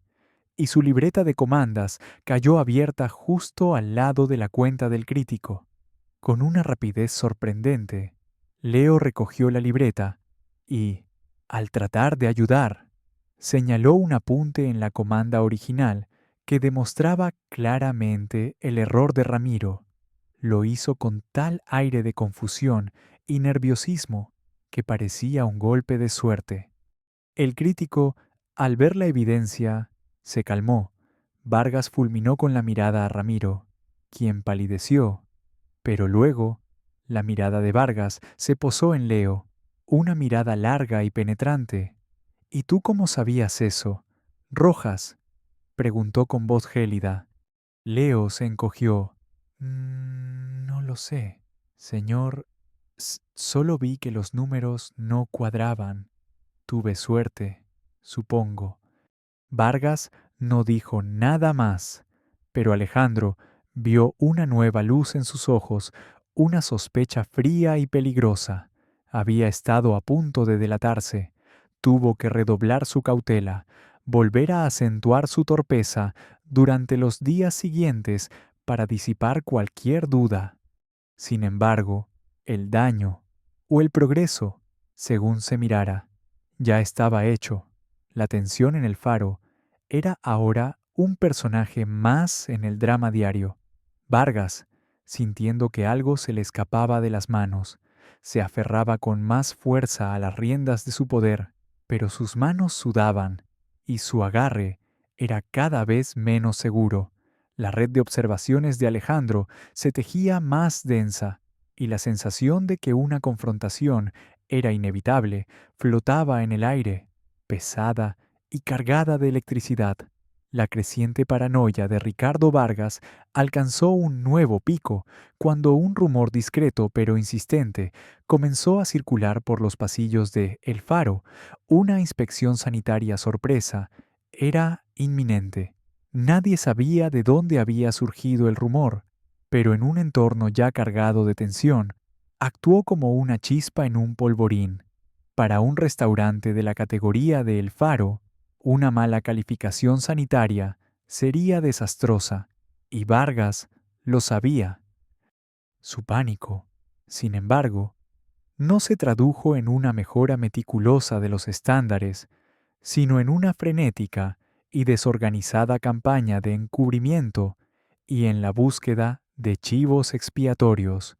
y su libreta de comandas cayó abierta justo al lado de la cuenta del crítico. Con una rapidez sorprendente, Leo recogió la libreta y, al tratar de ayudar, señaló un apunte en la comanda original que demostraba claramente el error de Ramiro. Lo hizo con tal aire de confusión y nerviosismo que parecía un golpe de suerte. El crítico, al ver la evidencia, se calmó. Vargas fulminó con la mirada a Ramiro, quien palideció, pero luego la mirada de Vargas se posó en Leo, una mirada larga y penetrante. ¿Y tú cómo sabías eso? Rojas, preguntó con voz gélida. Leo se encogió. No lo sé, señor. Solo vi que los números no cuadraban. Tuve suerte, supongo. Vargas no dijo nada más, pero Alejandro vio una nueva luz en sus ojos, una sospecha fría y peligrosa. Había estado a punto de delatarse. Tuvo que redoblar su cautela, volver a acentuar su torpeza durante los días siguientes para disipar cualquier duda. Sin embargo, el daño o el progreso, según se mirara, ya estaba hecho. La tensión en el faro era ahora un personaje más en el drama diario. Vargas, sintiendo que algo se le escapaba de las manos, se aferraba con más fuerza a las riendas de su poder, pero sus manos sudaban y su agarre era cada vez menos seguro. La red de observaciones de Alejandro se tejía más densa, y la sensación de que una confrontación era inevitable flotaba en el aire, pesada y cargada de electricidad. La creciente paranoia de Ricardo Vargas alcanzó un nuevo pico cuando un rumor discreto pero insistente comenzó a circular por los pasillos de El Faro. Una inspección sanitaria sorpresa era inminente. Nadie sabía de dónde había surgido el rumor, pero en un entorno ya cargado de tensión, actuó como una chispa en un polvorín. Para un restaurante de la categoría de El Faro, una mala calificación sanitaria sería desastrosa, y Vargas lo sabía. Su pánico, sin embargo, no se tradujo en una mejora meticulosa de los estándares, sino en una frenética y desorganizada campaña de encubrimiento y en la búsqueda de chivos expiatorios.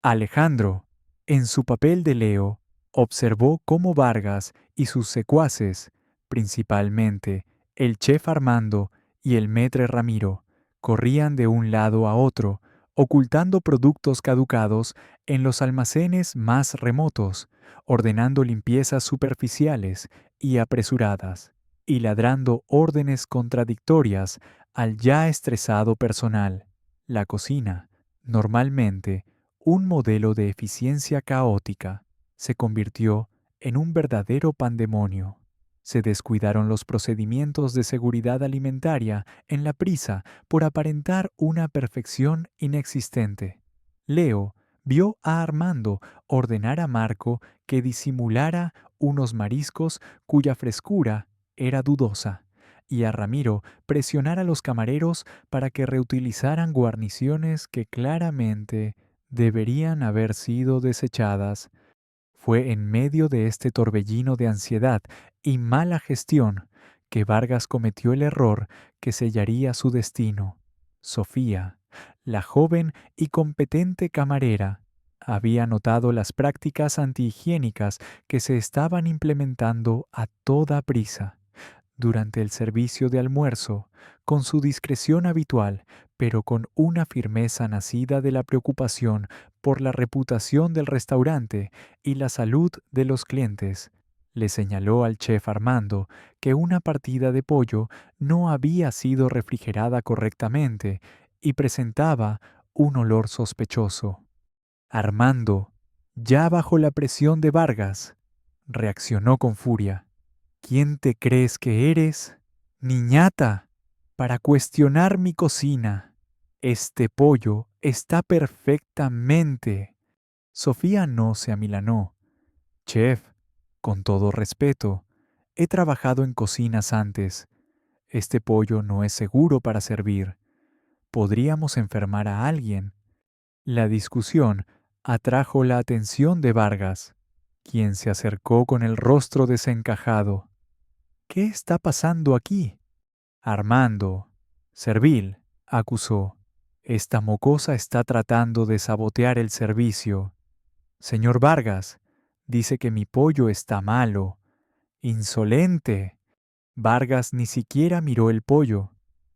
Alejandro, en su papel de Leo, observó cómo Vargas y sus secuaces, principalmente El chef Armando y el maître Ramiro corrían de un lado a otro, ocultando productos caducados en los almacenes más remotos, ordenando limpiezas superficiales y apresuradas, y ladrando órdenes contradictorias al ya estresado personal. La cocina, normalmente un modelo de eficiencia caótica, se convirtió en un verdadero pandemonio. Se descuidaron los procedimientos de seguridad alimentaria en la prisa por aparentar una perfección inexistente. Leo vio a Armando ordenar a Marco que disimulara unos mariscos cuya frescura era dudosa, y a Ramiro presionar a los camareros para que reutilizaran guarniciones que claramente deberían haber sido desechadas. Fue en medio de este torbellino de ansiedad y mala gestión que Vargas cometió el error que sellaría su destino. Sofía, la joven y competente camarera, había notado las prácticas antihigiénicas que se estaban implementando a toda prisa durante el servicio de almuerzo, con su discreción habitual, pero con una firmeza nacida de la preocupación por la reputación del restaurante y la salud de los clientes. Le señaló al chef Armando que una partida de pollo no había sido refrigerada correctamente y presentaba un olor sospechoso. Armando, ya bajo la presión de Vargas, reaccionó con furia. ¿Quién te crees que eres, niñata, para cuestionar mi cocina? Este pollo está perfectamente. Sofía no se amilanó. Chef, con todo respeto, he trabajado en cocinas antes. Este pollo no es seguro para servir. Podríamos enfermar a alguien. La discusión atrajo la atención de Vargas, quien se acercó con el rostro desencajado. ¿Qué está pasando aquí? Armando, Servil, acusó. Esta mocosa está tratando de sabotear el servicio. Señor Vargas, dice que mi pollo está malo. Insolente. Vargas ni siquiera miró el pollo.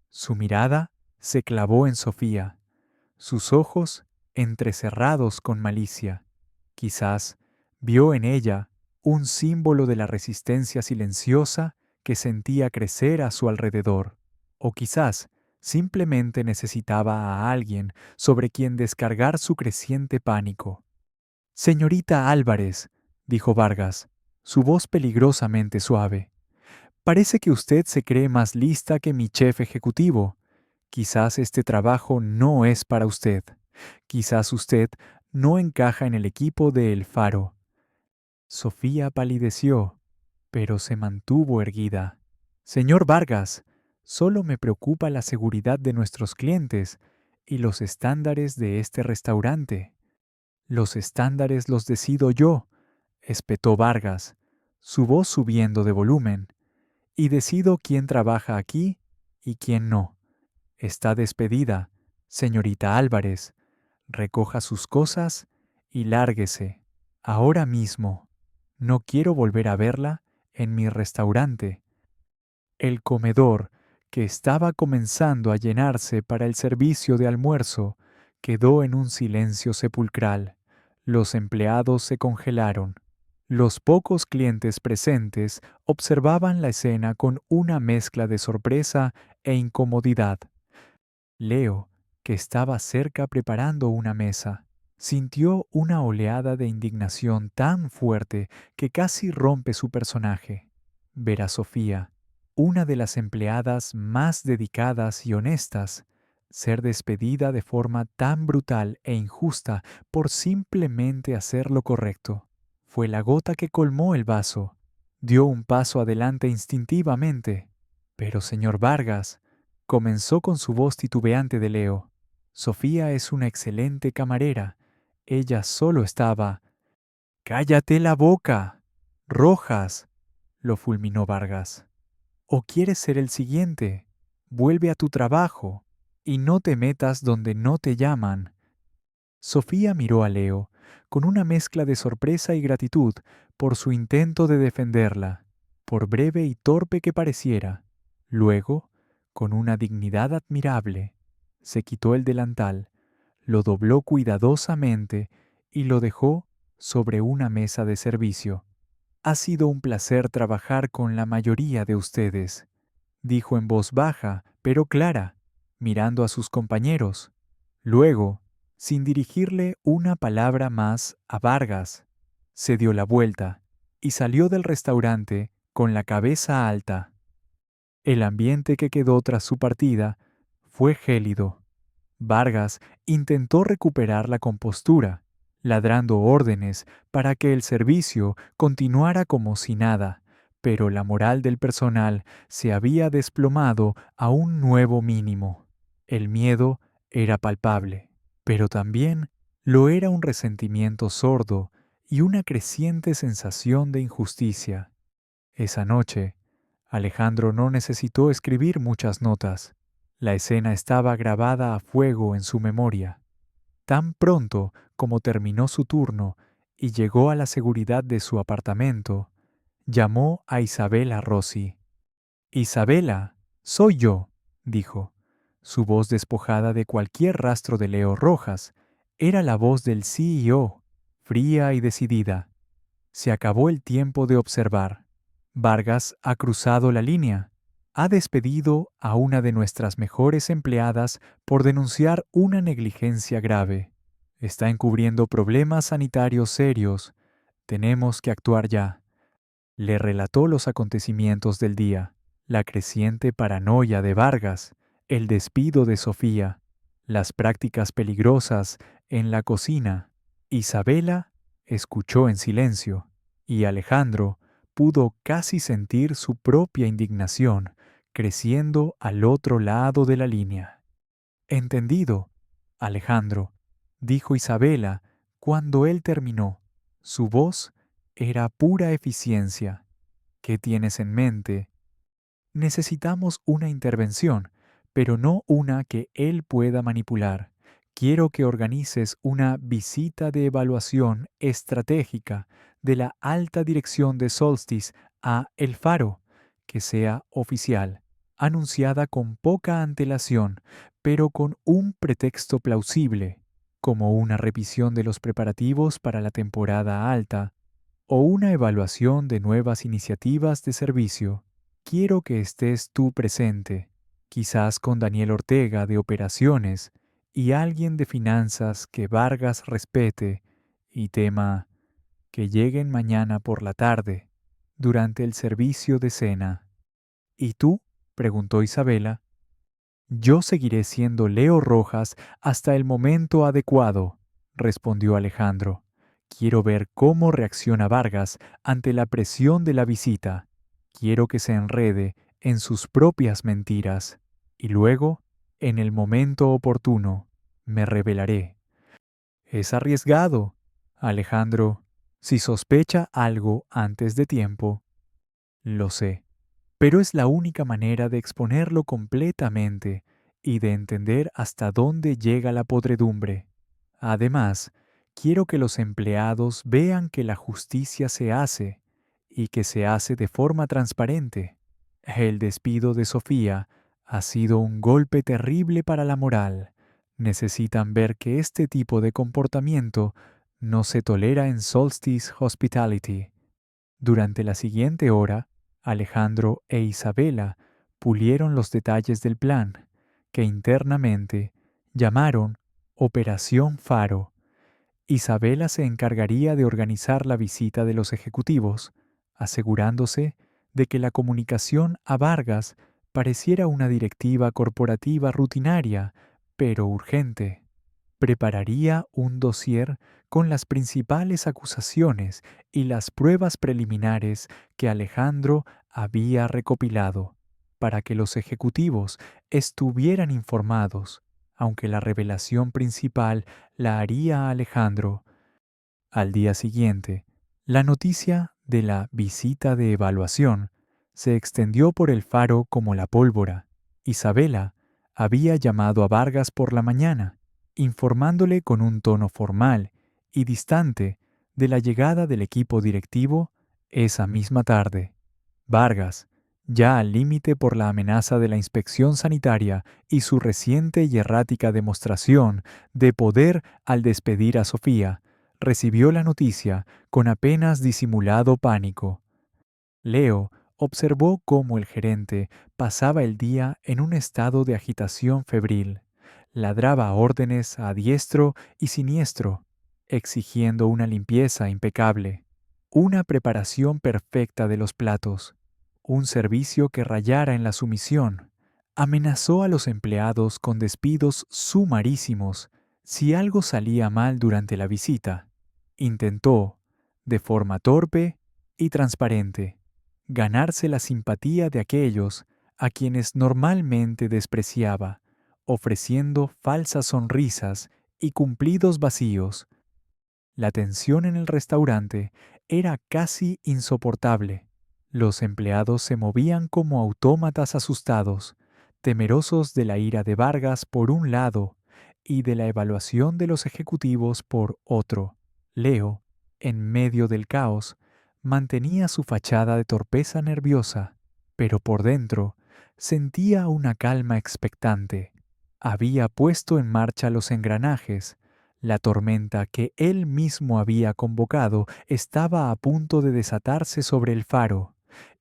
Su mirada se clavó en Sofía, sus ojos entrecerrados con malicia. Quizás vio en ella un símbolo de la resistencia silenciosa que sentía crecer a su alrededor, o quizás simplemente necesitaba a alguien sobre quien descargar su creciente pánico. Señorita Álvarez, dijo Vargas, su voz peligrosamente suave, parece que usted se cree más lista que mi chef ejecutivo. Quizás este trabajo no es para usted. Quizás usted no encaja en el equipo de El Faro. Sofía palideció, pero se mantuvo erguida. Señor Vargas, solo me preocupa la seguridad de nuestros clientes y los estándares de este restaurante. Los estándares los decido yo, espetó Vargas, su voz subiendo de volumen, y decido quién trabaja aquí y quién no. Está despedida, señorita Álvarez. Recoja sus cosas y lárguese, ahora mismo. No quiero volver a verla en mi restaurante. El comedor, que estaba comenzando a llenarse para el servicio de almuerzo, quedó en un silencio sepulcral. Los empleados se congelaron. Los pocos clientes presentes observaban la escena con una mezcla de sorpresa e incomodidad. Leo, que estaba cerca preparando una mesa, sintió una oleada de indignación tan fuerte que casi rompe su personaje. Ver a Sofía, una de las empleadas más dedicadas y honestas, ser despedida de forma tan brutal e injusta por simplemente hacer lo correcto, fue la gota que colmó el vaso. Dio un paso adelante instintivamente. Pero, señor Vargas, comenzó con su voz titubeante de Leo. Sofía es una excelente camarera. Ella solo estaba... ¡Cállate la boca! Rojas, lo fulminó Vargas. ¿O quieres ser el siguiente? Vuelve a tu trabajo y no te metas donde no te llaman. Sofía miró a Leo con una mezcla de sorpresa y gratitud por su intento de defenderla, por breve y torpe que pareciera. Luego, con una dignidad admirable, se quitó el delantal, lo dobló cuidadosamente y lo dejó sobre una mesa de servicio. Ha sido un placer trabajar con la mayoría de ustedes, dijo en voz baja, pero clara, mirando a sus compañeros. Luego, sin dirigirle una palabra más a Vargas, se dio la vuelta y salió del restaurante con la cabeza alta. El ambiente que quedó tras su partida fue gélido. Vargas intentó recuperar la compostura, ladrando órdenes para que el servicio continuara como si nada, pero la moral del personal se había desplomado a un nuevo mínimo. El miedo era palpable, pero también lo era un resentimiento sordo y una creciente sensación de injusticia. Esa noche, Alejandro no necesitó escribir muchas notas. La escena estaba grabada a fuego en su memoria. Tan pronto como terminó su turno y llegó a la seguridad de su apartamento, llamó a Isabela Rossi. «Isabela, soy yo», dijo. Su voz despojada de cualquier rastro de Leo Rojas era la voz del CEO, fría y decidida. Se acabó el tiempo de observar. Vargas ha cruzado la línea. Ha despedido a una de nuestras mejores empleadas por denunciar una negligencia grave. Está encubriendo problemas sanitarios serios. Tenemos que actuar ya. Le relató los acontecimientos del día, la creciente paranoia de Vargas, el despido de Sofía, las prácticas peligrosas en la cocina. Isabela escuchó en silencio, y Alejandro pudo casi sentir su propia indignación creciendo al otro lado de la línea. «Entendido, Alejandro», dijo Isabela cuando él terminó. Su voz era pura eficiencia. «¿Qué tienes en mente?» «Necesitamos una intervención, pero no una que él pueda manipular. Quiero que organices una visita de evaluación estratégica de la alta dirección de Solstice a El Faro, que sea oficial, anunciada con poca antelación, pero con un pretexto plausible, como una revisión de los preparativos para la temporada alta o una evaluación de nuevas iniciativas de servicio. Quiero que estés tú presente, quizás con Daniel Ortega de Operaciones y alguien de finanzas que Vargas respete y tema que lleguen mañana por la tarde, durante el servicio de cena». «¿Y tú?», preguntó Isabela. «Yo seguiré siendo Leo Rojas hasta el momento adecuado», respondió Alejandro. «Quiero ver cómo reacciona Vargas ante la presión de la visita. Quiero que se enrede en sus propias mentiras. Y luego, en el momento oportuno, me revelaré». «Es arriesgado, Alejandro, si sospecha algo antes de tiempo». «Lo sé, pero es la única manera de exponerlo completamente y de entender hasta dónde llega la podredumbre. Además, quiero que los empleados vean que la justicia se hace y que se hace de forma transparente. El despido de Sofía ha sido un golpe terrible para la moral. Necesitan ver que este tipo de comportamiento no se tolera en Solstice Hospitality». Durante la siguiente hora, Alejandro e Isabela pulieron los detalles del plan, que internamente llamaron Operación Faro. Isabela se encargaría de organizar la visita de los ejecutivos, asegurándose de que la comunicación a Vargas pareciera una directiva corporativa rutinaria, pero urgente. Prepararía un dossier con las principales acusaciones y las pruebas preliminares que Alejandro había recopilado, para que los ejecutivos estuvieran informados, aunque la revelación principal la haría Alejandro. Al día siguiente, la noticia de la visita de evaluación se extendió por el Faro como la pólvora. Isabela había llamado a Vargas por la mañana, informándole con un tono formal y distante de la llegada del equipo directivo esa misma tarde. Vargas ya al límite por la amenaza de la inspección sanitaria y su reciente y errática demostración de poder al despedir a Sofía, recibió la noticia con apenas disimulado pánico. Leo observó cómo el gerente pasaba el día en un estado de agitación febril. Ladraba órdenes a diestro y siniestro, exigiendo una limpieza impecable, una preparación perfecta de los platos, un servicio que rayara en la sumisión. Amenazó a los empleados con despidos sumarísimos si algo salía mal durante la visita. Intentó, de forma torpe y transparente, ganarse la simpatía de aquellos a quienes normalmente despreciaba, ofreciendo falsas sonrisas y cumplidos vacíos. La tensión en el restaurante era casi insoportable. Los empleados se movían como autómatas asustados, temerosos de la ira de Vargas por un lado y de la evaluación de los ejecutivos por otro. Leo, en medio del caos, mantenía su fachada de torpeza nerviosa, pero por dentro sentía una calma expectante. Había puesto en marcha los engranajes. La tormenta que él mismo había convocado estaba a punto de desatarse sobre el faro,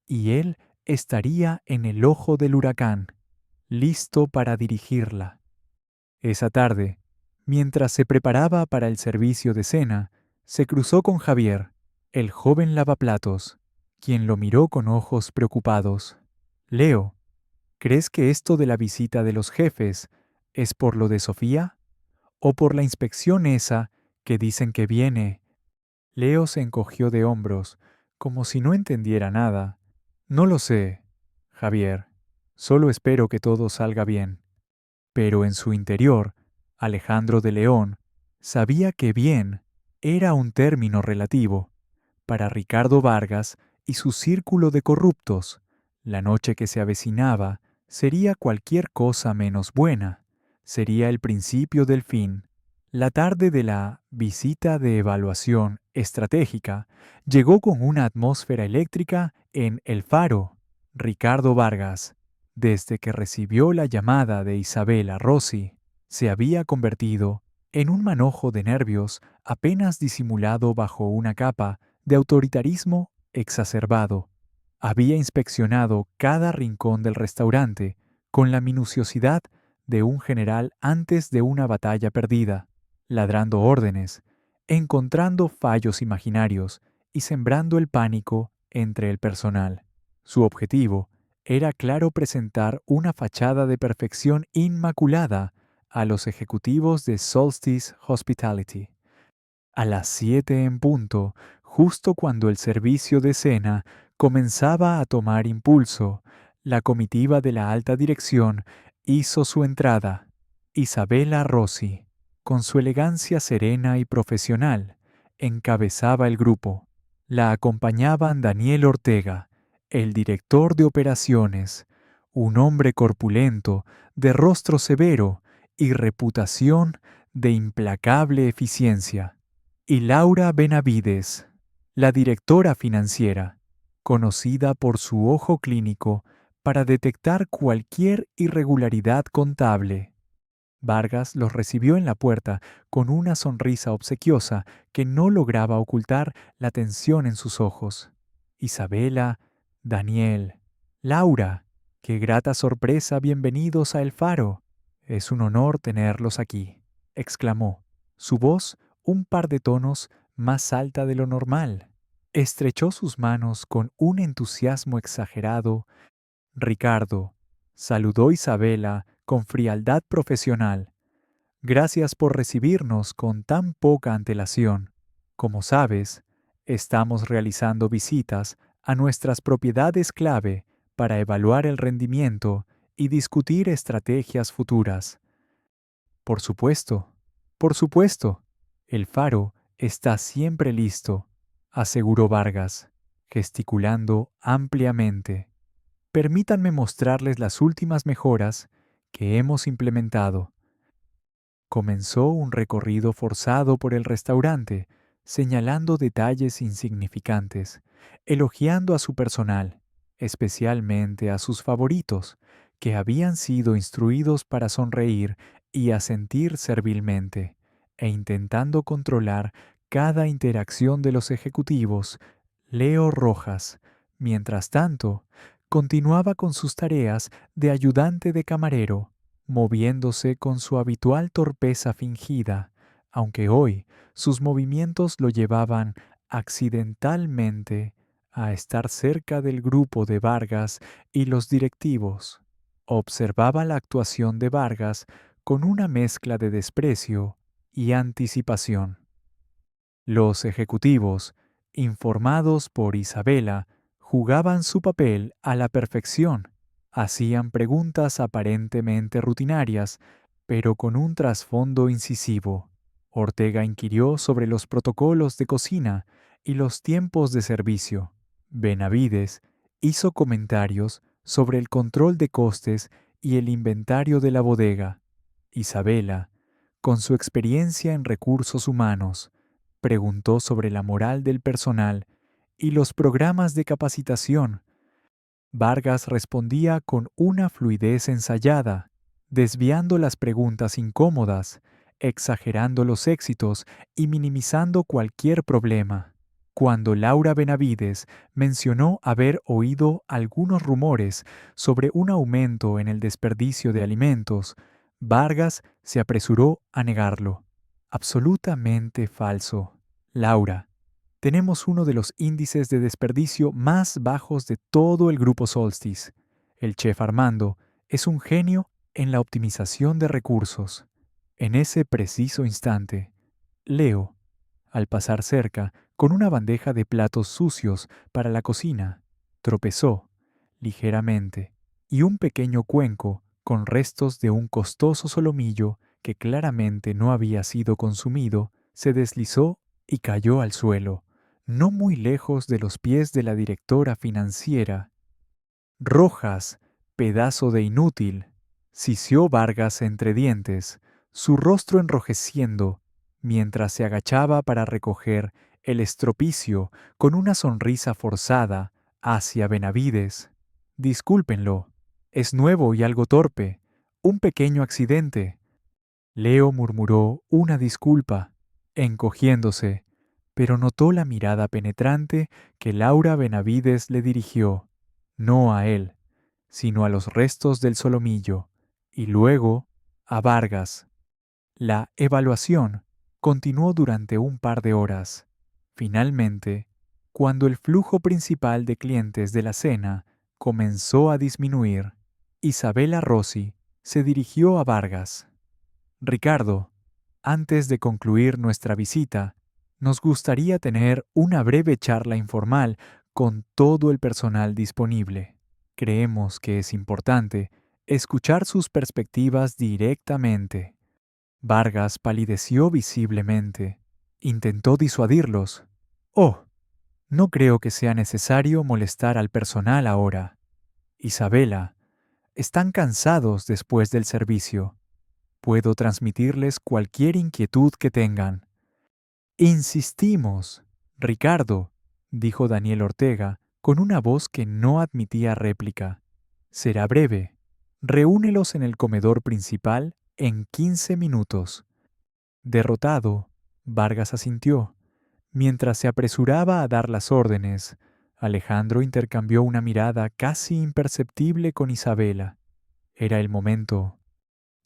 y él estaría en el ojo del huracán, listo para dirigirla. Esa tarde, mientras se preparaba para el servicio de cena, se cruzó con Javier, el joven lavaplatos, quien lo miró con ojos preocupados. Leo, ¿crees que esto de la visita de los jefes es por lo de Sofía? ¿O por la inspección esa que dicen que viene? Leo se encogió de hombros, como si no entendiera nada. No lo sé, Javier. Solo espero que todo salga bien. Pero en su interior, Alejandro de León sabía que bien era un término relativo. Para Ricardo Vargas y su círculo de corruptos, la noche que se avecinaba sería cualquier cosa menos buena. Sería el principio del fin. La tarde de la visita de evaluación estratégica llegó con una atmósfera eléctrica en El Faro. Ricardo Vargas, desde que recibió la llamada de Isabela Rossi, se había convertido en un manojo de nervios apenas disimulado bajo una capa de autoritarismo exacerbado. Había inspeccionado cada rincón del restaurante con la minuciosidad de un general antes de una batalla perdida, ladrando órdenes, encontrando fallos imaginarios y sembrando el pánico entre el personal. Su objetivo era claro presentar una fachada de perfección inmaculada a los ejecutivos de Solstice Hospitality. A las 7 en punto, justo cuando el servicio de cena comenzaba a tomar impulso, la comitiva de la alta dirección hizo su entrada. Isabela Rossi, con su elegancia serena y profesional, encabezaba el grupo. La acompañaban Daniel Ortega, el director de operaciones, un hombre corpulento, de rostro severo y reputación de implacable eficiencia, y Laura Benavides, la directora financiera, conocida por su ojo clínico para detectar cualquier irregularidad contable. Vargas los recibió en la puerta con una sonrisa obsequiosa que no lograba ocultar la tensión en sus ojos. Isabela, Daniel, Laura, qué grata sorpresa, bienvenidos a El Faro. Es un honor tenerlos aquí, exclamó, su voz un par de tonos más alta de lo normal. Estrechó sus manos con un entusiasmo exagerado. Ricardo, saludó Isabela con frialdad profesional. Gracias por recibirnos con tan poca antelación. Como sabes, estamos realizando visitas a nuestras propiedades clave para evaluar el rendimiento y discutir estrategias futuras. Por supuesto, por supuesto, el Faro está siempre listo, aseguró Vargas, gesticulando ampliamente. Permítanme mostrarles las últimas mejoras que hemos implementado. Comenzó un recorrido forzado por el restaurante, señalando detalles insignificantes, elogiando a su personal especialmente a sus favoritos, que habían sido instruidos para sonreír y asentir servilmente, e intentando controlar cada interacción de los ejecutivos. Leo Rojas, mientras tanto, continuaba con sus tareas de ayudante de camarero, moviéndose con su habitual torpeza fingida, aunque hoy sus movimientos lo llevaban accidentalmente a estar cerca del grupo de Vargas y los directivos. Observaba la actuación de Vargas con una mezcla de desprecio y anticipación. Los ejecutivos, informados por Isabela, jugaban su papel a la perfección. Hacían preguntas aparentemente rutinarias, pero con un trasfondo incisivo. Ortega inquirió sobre los protocolos de cocina y los tiempos de servicio. Benavides hizo comentarios sobre el control de costes y el inventario de la bodega. Isabela, con su experiencia en recursos humanos, preguntó sobre la moral del personal y los programas de capacitación. Vargas respondía con una fluidez ensayada, desviando las preguntas incómodas, exagerando los éxitos y minimizando cualquier problema. Cuando Laura Benavides mencionó haber oído algunos rumores sobre un aumento en el desperdicio de alimentos, Vargas se apresuró a negarlo. Absolutamente falso. Laura, tenemos uno de los índices de desperdicio más bajos de todo el grupo Solstice. El chef Armando es un genio en la optimización de recursos. En ese preciso instante, Leo, al pasar cerca con una bandeja de platos sucios para la cocina, tropezó ligeramente y un pequeño cuenco con restos de un costoso solomillo que claramente no había sido consumido se deslizó y cayó al suelo, no muy lejos de los pies de la directora financiera. Rojas, pedazo de inútil, sisió Vargas entre dientes, su rostro enrojeciendo, mientras se agachaba para recoger el estropicio con una sonrisa forzada hacia Benavides. Discúlpenlo, es nuevo y algo torpe, un pequeño accidente. Leo murmuró una disculpa, encogiéndose, pero notó la mirada penetrante que Laura Benavides le dirigió, no a él, sino a los restos del solomillo, y luego a Vargas. La evaluación continuó durante un par de horas. Finalmente, cuando el flujo principal de clientes de la cena comenzó a disminuir, Isabela Rossi se dirigió a Vargas. Ricardo, antes de concluir nuestra visita, nos gustaría tener una breve charla informal con todo el personal disponible. Creemos que es importante escuchar sus perspectivas directamente. Vargas palideció visiblemente. Intentó disuadirlos. Oh, no creo que sea necesario molestar al personal ahora. Isabela, están cansados después del servicio. Puedo transmitirles cualquier inquietud que tengan. Insistimos, Ricardo, dijo Daniel Ortega, con una voz que no admitía réplica. Será breve. Reúnelos en el comedor principal en 15 minutos. Derrotado, Vargas asintió. Mientras se apresuraba a dar las órdenes, Alejandro intercambió una mirada casi imperceptible con Isabela. Era el momento.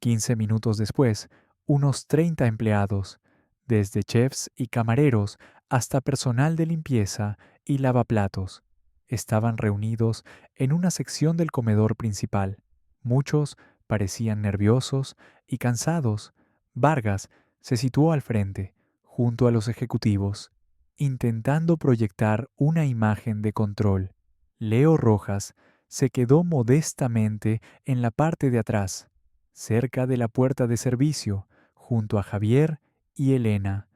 15 minutos después, unos 30 empleados, desde chefs y camareros hasta personal de limpieza y lavaplatos, estaban reunidos en una sección del comedor principal. Muchos parecían nerviosos y cansados. Vargas se situó al frente, junto a los ejecutivos, intentando proyectar una imagen de control. Leo Rojas se quedó modestamente en la parte de atrás, cerca de la puerta de servicio, junto a Javier y Elena.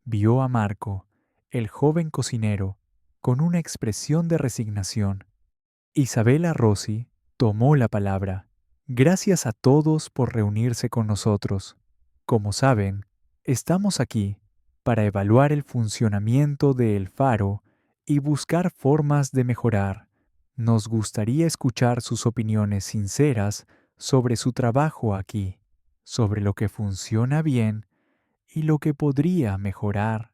Vio a Marco, el joven cocinero, con una expresión de resignación. Isabela Rossi tomó la palabra. Gracias a todos por reunirse con nosotros. Como saben, estamos aquí para evaluar el funcionamiento de El Faro y buscar formas de mejorar Nos gustaría escuchar sus opiniones sinceras sobre su trabajo aquí, sobre lo que funciona bien y lo que podría mejorar.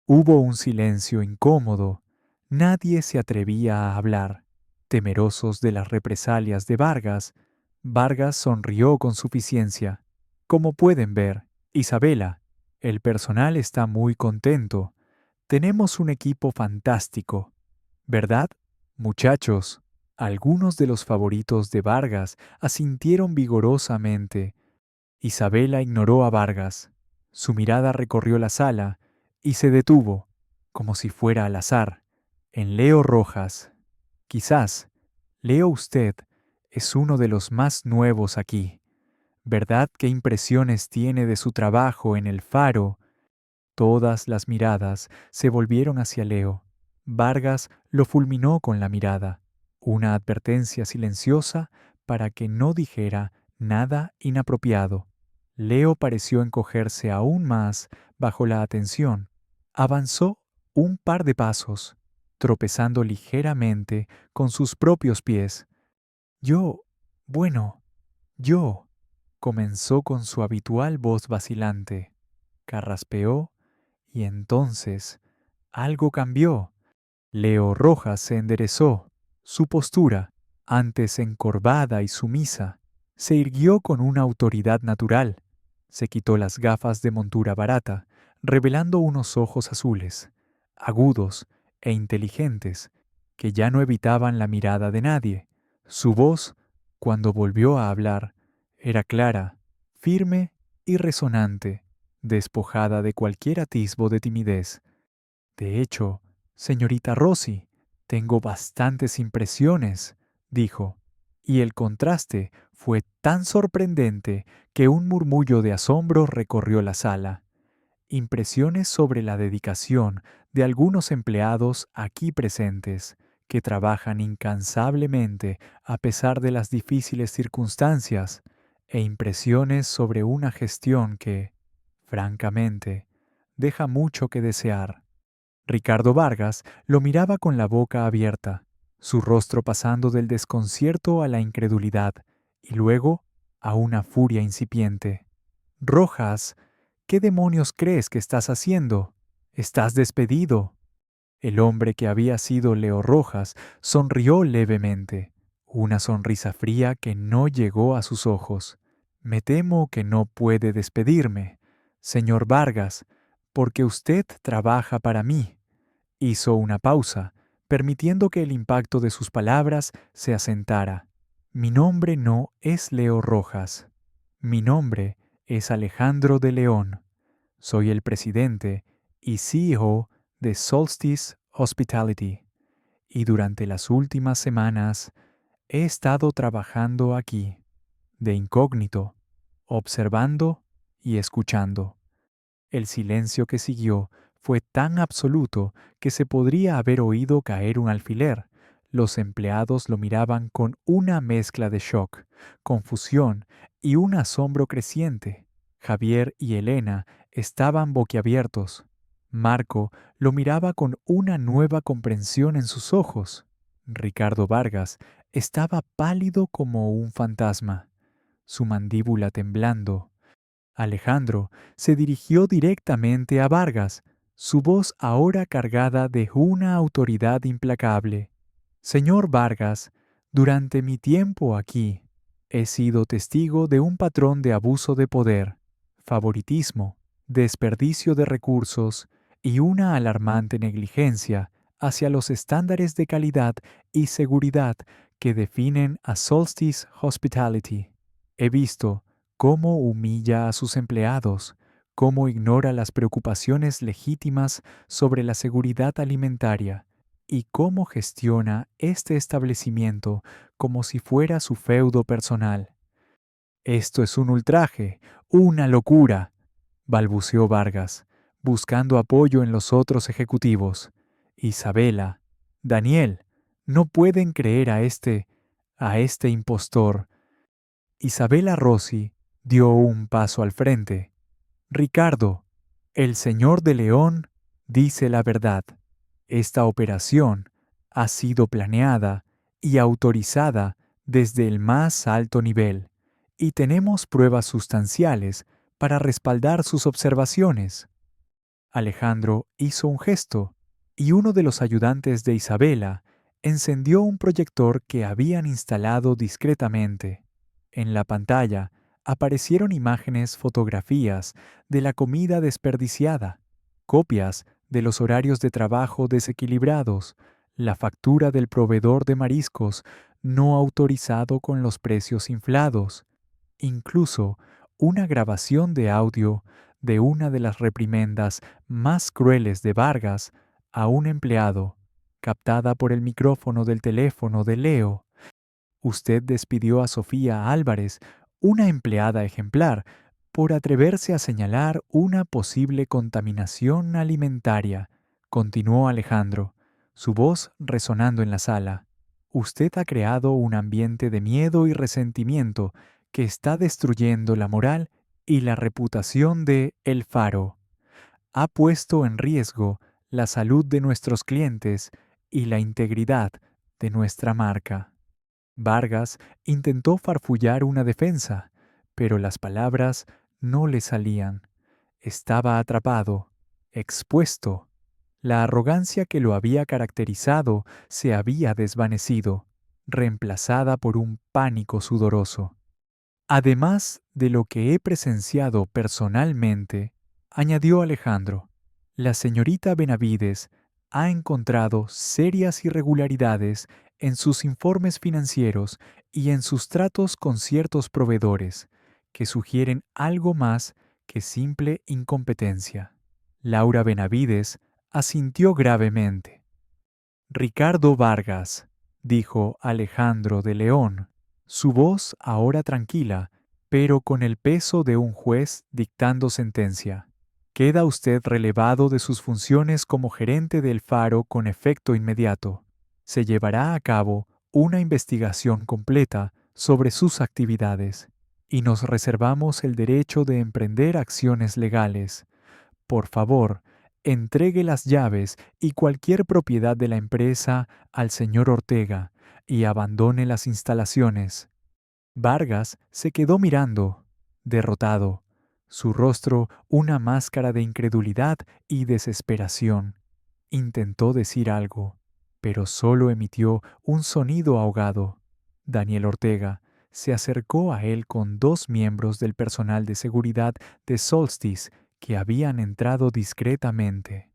Hubo un silencio incómodo. Nadie se atrevía a hablar. Temerosos de las represalias de Vargas, Vargas sonrió con suficiencia. Como pueden ver, Isabela, el personal está muy contento. Tenemos un equipo fantástico. ¿Verdad, muchachos? Algunos de los favoritos de Vargas asintieron vigorosamente. Isabela ignoró a Vargas. Su mirada recorrió la sala y se detuvo, como si fuera al azar, en Leo Rojas. Quizás, Leo, usted es uno de los más nuevos aquí. ¿Verdad qué impresiones tiene de su trabajo en el Faro? Todas las miradas se volvieron hacia Leo. Vargas lo fulminó con la mirada, una advertencia silenciosa para que no dijera nada inapropiado. Leo pareció encogerse aún más bajo la atención. Avanzó un par de pasos, tropezando ligeramente con sus propios pies. Yo, bueno, yo, comenzó con su habitual voz vacilante. Carraspeó y entonces algo cambió. Leo Rojas se enderezó. Su postura, antes encorvada y sumisa, se irguió con una autoridad natural. Se quitó las gafas de montura barata, revelando unos ojos azules, agudos e inteligentes, que ya no evitaban la mirada de nadie. Su voz, cuando volvió a hablar, era clara, firme y resonante, despojada de cualquier atisbo de timidez. De hecho, señorita Rossi, tengo bastantes impresiones, dijo, y el contraste fue tan sorprendente que un murmullo de asombro recorrió la sala. Impresiones sobre la dedicación de algunos empleados aquí presentes, que trabajan incansablemente a pesar de las difíciles circunstancias, e impresiones sobre una gestión que, francamente, deja mucho que desear. Ricardo Vargas lo miraba con la boca abierta, su rostro pasando del desconcierto a la incredulidad y luego a una furia incipiente. Rojas, ¿qué demonios crees que estás haciendo? Estás despedido. El hombre que había sido Leo Rojas sonrió levemente, una sonrisa fría que no llegó a sus ojos. Me temo que no puede despedirme, señor Vargas, porque usted trabaja para mí. Hizo una pausa, permitiendo que el impacto de sus palabras se asentara. Mi nombre no es Leo Rojas. Mi nombre es Alejandro de León. Soy el presidente y CEO de Solstice Hospitality. Y durante las últimas semanas he estado trabajando aquí, de incógnito, observando y escuchando. El silencio que siguió fue tan absoluto que se podría haber oído caer un alfiler. Los empleados lo miraban con una mezcla de shock, confusión y un asombro creciente. Javier y Elena estaban boquiabiertos. Marco lo miraba con una nueva comprensión en sus ojos. Ricardo Vargas estaba pálido como un fantasma, su mandíbula temblando. Alejandro se dirigió directamente a Vargas, su voz ahora cargada de una autoridad implacable. Señor Vargas, durante mi tiempo aquí, he sido testigo de un patrón de abuso de poder, favoritismo, desperdicio de recursos y una alarmante negligencia hacia los estándares de calidad y seguridad que definen a Solstice Hospitality. He visto cómo humilla a sus empleados, cómo ignora las preocupaciones legítimas sobre la seguridad alimentaria y cómo gestiona este establecimiento como si fuera su feudo personal. Esto es un ultraje, una locura, balbuceó Vargas, buscando apoyo en los otros ejecutivos. Isabela, Daniel, no pueden creer a este impostor. Isabela Rossi dio un paso al frente. Ricardo, el señor de León dice la verdad. Esta operación ha sido planeada y autorizada desde el más alto nivel, y tenemos pruebas sustanciales para respaldar sus observaciones. Alejandro hizo un gesto, y uno de los ayudantes de Isabela encendió un proyector que habían instalado discretamente. En la pantalla aparecieron imágenes, fotografías de la comida desperdiciada, copias de los horarios de trabajo desequilibrados, la factura del proveedor de mariscos no autorizado con los precios inflados, incluso una grabación de audio de una de las reprimendas más crueles de Vargas a un empleado, captada por el micrófono del teléfono de Leo. Usted despidió a Sofía Álvarez, una empleada ejemplar, por atreverse a señalar una posible contaminación alimentaria, continuó Alejandro, su voz resonando en la sala. Usted ha creado un ambiente de miedo y resentimiento que está destruyendo la moral y la reputación de El Faro. Ha puesto en riesgo la salud de nuestros clientes y la integridad de nuestra marca. Vargas intentó farfullar una defensa, pero las palabras no le salían. Estaba atrapado, expuesto. La arrogancia que lo había caracterizado se había desvanecido, reemplazada por un pánico sudoroso. Además de lo que he presenciado personalmente, añadió Alejandro, la señorita Benavides ha encontrado serias irregularidades en sus informes financieros y en sus tratos con ciertos proveedores, que sugieren algo más que simple incompetencia. Laura Benavides asintió gravemente. Ricardo Vargas, dijo Alejandro de León, su voz ahora tranquila, pero con el peso de un juez dictando sentencia. Queda usted relevado de sus funciones como gerente del Faro con efecto inmediato. Se llevará a cabo una investigación completa sobre sus actividades y nos reservamos el derecho de emprender acciones legales. Por favor, entregue las llaves y cualquier propiedad de la empresa al señor Ortega y abandone las instalaciones. Vargas se quedó mirando, derrotado, su rostro una máscara de incredulidad y desesperación. Intentó decir algo, pero solo emitió un sonido ahogado. Daniel Ortega se acercó a él con dos miembros del personal de seguridad de Solstice que habían entrado discretamente.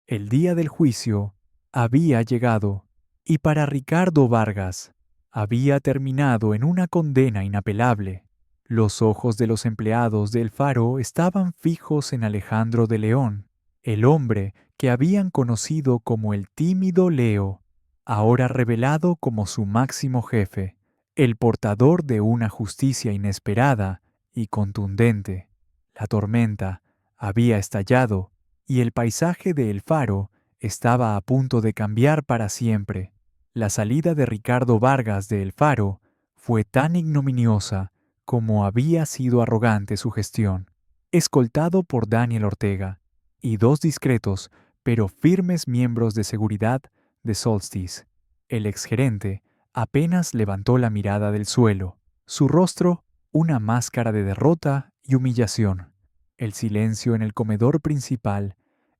El día del juicio había llegado, y para Ricardo Vargas había terminado en una condena inapelable. Los ojos de los empleados del Faro estaban fijos en Alejandro de León, el hombre que habían conocido como el tímido Leo, ahora revelado como su máximo jefe, el portador de una justicia inesperada y contundente. La tormenta había estallado y el paisaje de El Faro estaba a punto de cambiar para siempre. La salida de Ricardo Vargas de El Faro fue tan ignominiosa como había sido arrogante su gestión. Escoltado por Daniel Ortega y dos discretos pero firmes miembros de seguridad de Solstice, el exgerente apenas levantó la mirada del suelo, su rostro una máscara de derrota y humillación. El silencio en el comedor principal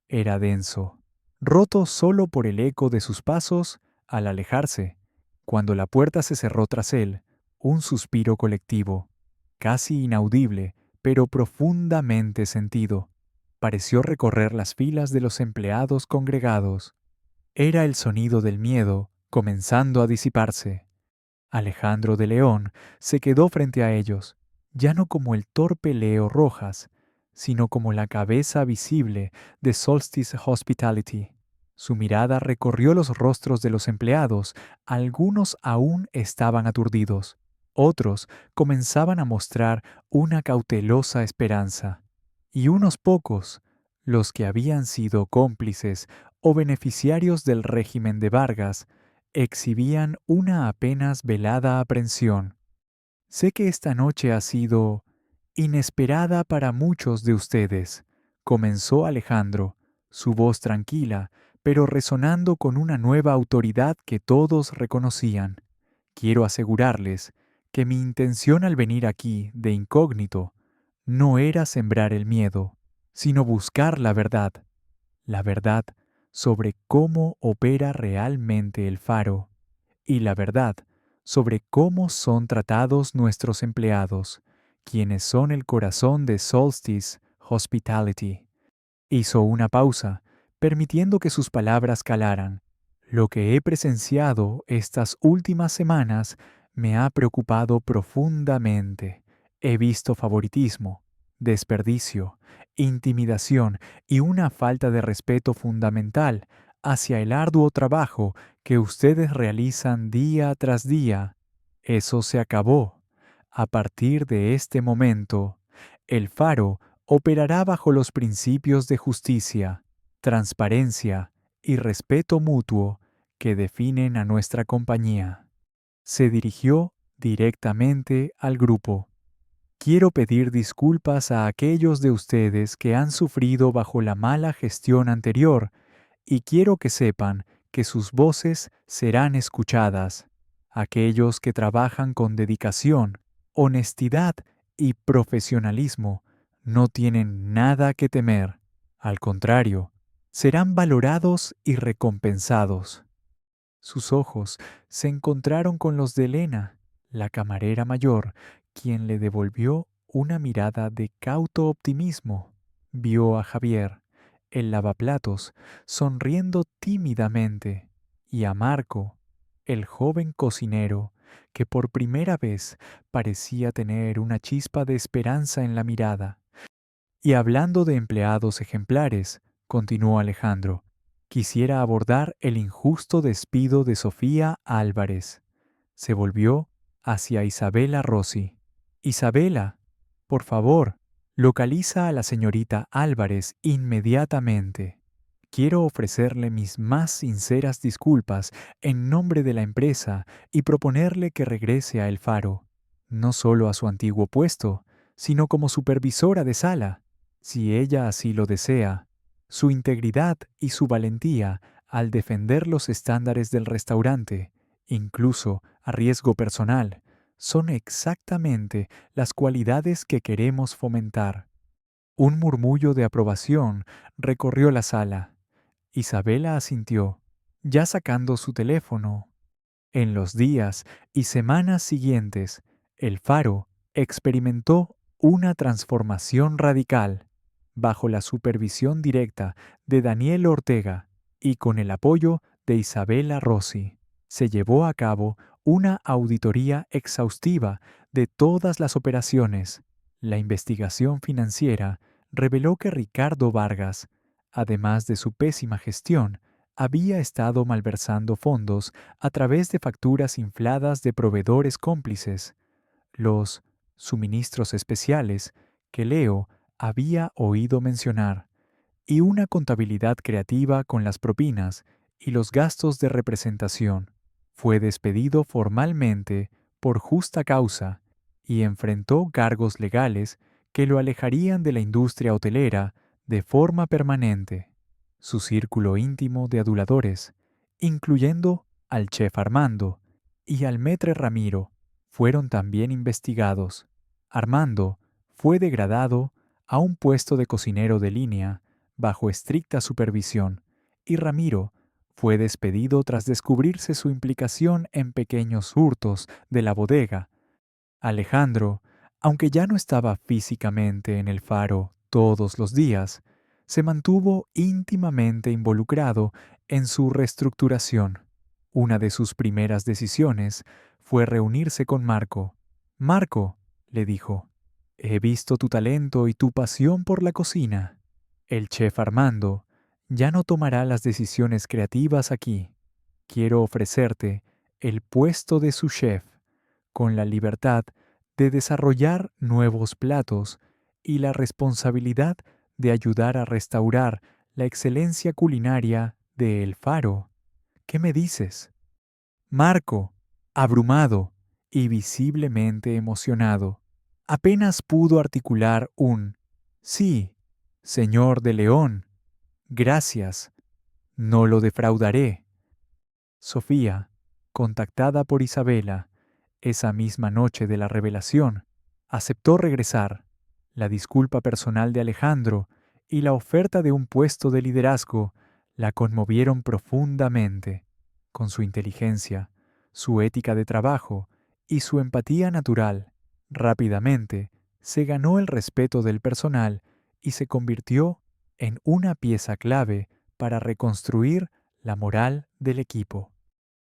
era denso, roto solo por el eco de sus pasos al alejarse. Cuando la puerta se cerró tras él, un suspiro colectivo, casi inaudible, pero profundamente sentido, pareció recorrer las filas de los empleados congregados. Era el sonido del miedo comenzando a disiparse. Alejandro de León se quedó frente a ellos, ya no como el torpe Leo Rojas, sino como la cabeza visible de Solstice Hospitality. Su mirada recorrió los rostros de los empleados, algunos aún estaban aturdidos, otros comenzaban a mostrar una cautelosa esperanza, y unos pocos, los que habían sido cómplices o beneficiarios del régimen de Vargas, exhibían una apenas velada aprensión. Sé que esta noche ha sido inesperada para muchos de ustedes, comenzó Alejandro, su voz tranquila, pero resonando con una nueva autoridad que todos reconocían. quiero asegurarles que mi intención al venir aquí de incógnito no era sembrar el miedo, sino buscar la verdad sobre cómo opera realmente el faro y la verdad sobre cómo son tratados nuestros empleados, quienes son el corazón de Solstice Hospitality. Hizo una pausa, permitiendo que sus palabras calaran. Lo que he presenciado estas últimas semanas me ha preocupado profundamente. He visto favoritismo, desperdicio, intimidación y una falta de respeto fundamental hacia el arduo trabajo que ustedes realizan día tras día. Eso se acabó. A partir de este momento, el faro operará bajo los principios de justicia, transparencia y respeto mutuo que definen a nuestra compañía. Se dirigió directamente al grupo. Quiero pedir disculpas a aquellos de ustedes que han sufrido bajo la mala gestión anterior y quiero que sepan que sus voces serán escuchadas. Aquellos que trabajan con dedicación, honestidad y profesionalismo no tienen nada que temer. Al contrario, serán valorados y recompensados. Sus ojos se encontraron con los de Elena, la camarera mayor, quien le devolvió una mirada de cauto optimismo. Vio a Javier, el lavaplatos, sonriendo tímidamente, y a Marco, el joven cocinero, que por primera vez parecía tener una chispa de esperanza en la mirada. Y hablando de empleados ejemplares, continuó Alejandro, quisiera abordar el injusto despido de Sofía Álvarez. Se volvió hacia Isabela Rossi. Isabela, por favor, localiza a la señorita Álvarez inmediatamente. Quiero ofrecerle mis más sinceras disculpas en nombre de la empresa y proponerle que regrese a El Faro, no solo a su antiguo puesto, sino como supervisora de sala, si ella así lo desea. Su integridad y su valentía al defender los estándares del restaurante, incluso a riesgo personal, son exactamente las cualidades que queremos fomentar. Un murmullo de aprobación recorrió la sala. Isabela asintió, ya sacando su teléfono. En los días y semanas siguientes, el Faro experimentó una transformación radical. Bajo la supervisión directa de Daniel Ortega y con el apoyo de Isabela Rossi, se llevó a cabo una auditoría exhaustiva de todas las operaciones. La investigación financiera reveló que Ricardo Vargas, además de su pésima gestión, había estado malversando fondos a través de facturas infladas de proveedores cómplices, los suministros especiales que Leo había oído mencionar, y una contabilidad creativa con las propinas y los gastos de representación. Fue despedido formalmente por justa causa y enfrentó cargos legales que lo alejarían de la industria hotelera de forma permanente. Su círculo íntimo de aduladores, incluyendo al chef Armando y al maître Ramiro, fueron también investigados. Armando fue degradado a un puesto de cocinero de línea bajo estricta supervisión, y Ramiro fue despedido tras descubrirse su implicación en pequeños hurtos de la bodega. Alejandro, aunque ya no estaba físicamente en el Faro todos los días, se mantuvo íntimamente involucrado en su reestructuración. Una de sus primeras decisiones fue reunirse con Marco. Marco, le dijo, he visto tu talento y tu pasión por la cocina. El chef Armando ya no tomará las decisiones creativas aquí. Quiero ofrecerte el puesto de su chef, con la libertad de desarrollar nuevos platos y la responsabilidad de ayudar a restaurar la excelencia culinaria de El Faro. ¿Qué me dices? Marco, abrumado y visiblemente emocionado, apenas pudo articular un sí, señor de León. Gracias. No lo defraudaré. Sofía, contactada por Isabela, Esa misma noche de la revelación, aceptó regresar. La disculpa personal de Alejandro y la oferta de un puesto de liderazgo la conmovieron profundamente. Con su inteligencia, su ética de trabajo y su empatía natural, rápidamente se ganó el respeto del personal y se convirtió en una pieza clave para reconstruir la moral del equipo.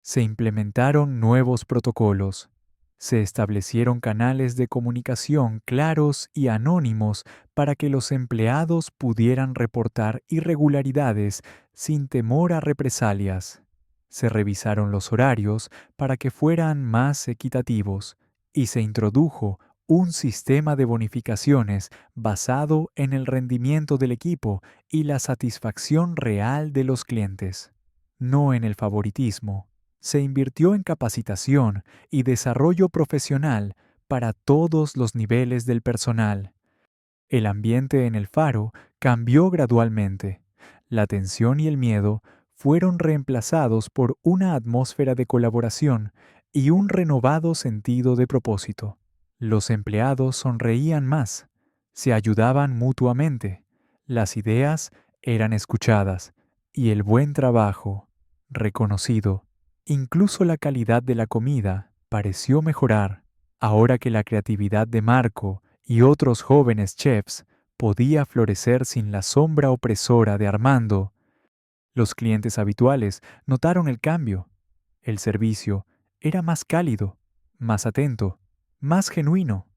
Se implementaron nuevos protocolos. Se establecieron canales de comunicación claros y anónimos para que los empleados pudieran reportar irregularidades sin temor a represalias. Se revisaron los horarios para que fueran más equitativos y se introdujo un sistema de bonificaciones basado en el rendimiento del equipo y la satisfacción real de los clientes, no en el favoritismo. Se invirtió en capacitación y desarrollo profesional para todos los niveles del personal. El ambiente en el faro cambió gradualmente. La tensión y el miedo fueron reemplazados por una atmósfera de colaboración y un renovado sentido de propósito. Los empleados sonreían más, se ayudaban mutuamente, las ideas eran escuchadas y el buen trabajo reconocido. Incluso la calidad de la comida pareció mejorar, ahora que la creatividad de Marco y otros jóvenes chefs podía florecer sin la sombra opresora de Armando. Los clientes habituales notaron el cambio. El servicio era más cálido, más atento, más genuino.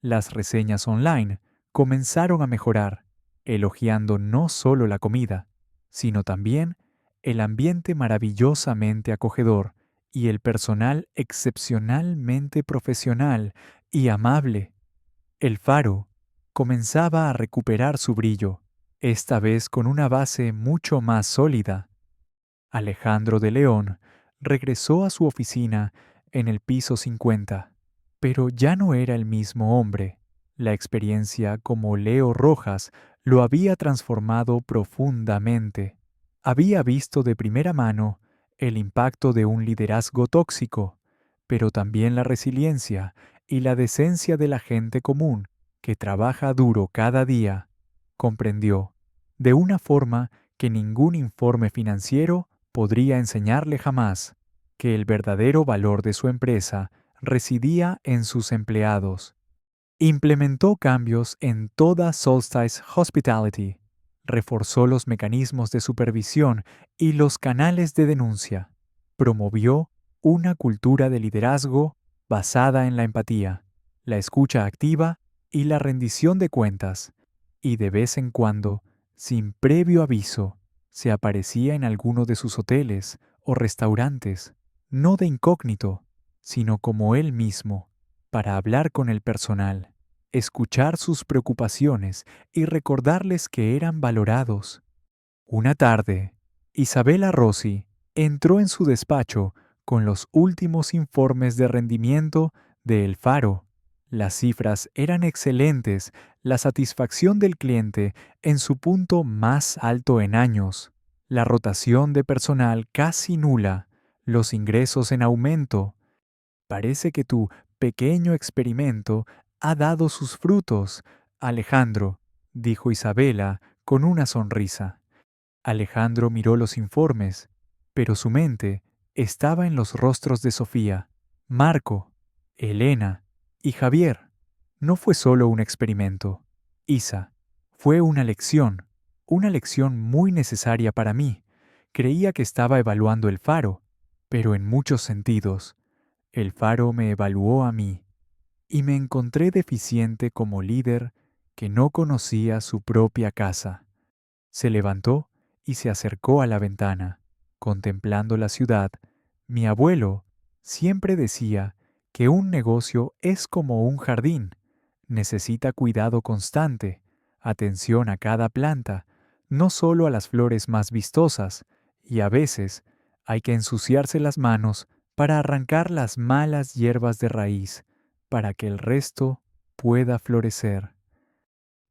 Las reseñas online comenzaron a mejorar, elogiando no solo la comida, sino también el ambiente maravillosamente acogedor y el personal excepcionalmente profesional y amable. El faro comenzaba a recuperar su brillo, esta vez con una base mucho más sólida. Alejandro de León regresó a su oficina en el piso 50, pero ya no era el mismo hombre. La experiencia como Leo Rojas lo había transformado profundamente. Había visto de primera mano el impacto de un liderazgo tóxico, pero también la resiliencia y la decencia de la gente común que trabaja duro cada día. Comprendió, de una forma que ningún informe financiero podría enseñarle jamás, que el verdadero valor de su empresa residía en sus empleados. Implementó cambios en toda Solstice Hospitality, reforzó los mecanismos de supervisión y los canales de denuncia, promovió una cultura de liderazgo basada en la empatía, la escucha activa y la rendición de cuentas, y de vez en cuando, sin previo aviso, se aparecía en alguno de sus hoteles o restaurantes, no de incógnito, sino como él mismo, para hablar con el personal, escuchar sus preocupaciones y recordarles que eran valorados. Una tarde, Isabela Rossi entró en su despacho con los últimos informes de rendimiento de El Faro. Las cifras eran excelentes, la satisfacción del cliente en su punto más alto en años, la rotación de personal casi nula, los ingresos en aumento. Parece que tu pequeño experimento ha dado sus frutos, Alejandro, dijo Isabela con una sonrisa. Alejandro miró los informes, pero su mente estaba en los rostros de Sofía, Marco, Elena y Javier. No fue solo un experimento, Isa, fue una lección muy necesaria para mí. Creía que estaba evaluando el faro, pero en muchos sentidos, el faro me evaluó a mí, y me encontré deficiente como líder que no conocía su propia casa. Se levantó y se acercó a la ventana, contemplando la ciudad. Mi abuelo siempre decía que un negocio es como un jardín. Necesita cuidado constante, atención a cada planta, no solo a las flores más vistosas, y a veces hay que ensuciarse las manos para arrancar las malas hierbas de raíz, para que el resto pueda florecer.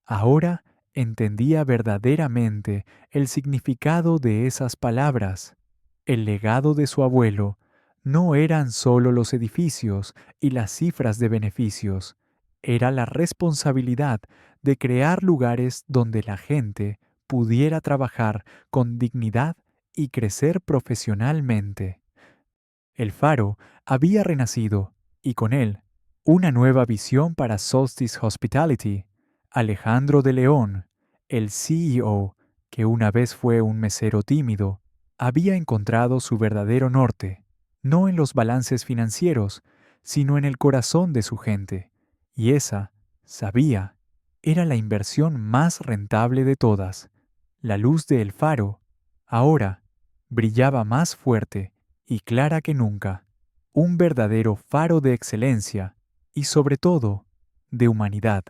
Ahora entendía verdaderamente el significado de esas palabras. El legado de su abuelo No eran solo los edificios y las cifras de beneficios, era la responsabilidad de crear lugares donde la gente pudiera trabajar con dignidad y crecer profesionalmente. El faro había renacido, y con él, una nueva visión para Solstice Hospitality. Alejandro de León, el CEO, que una vez fue un mesero tímido, había encontrado su verdadero norte, no en los balances financieros, sino en el corazón de su gente. Y esa, sabía, era la inversión más rentable de todas. La luz de El Faro, ahora, brillaba más fuerte y clara que nunca, un verdadero faro de excelencia y sobre todo de humanidad.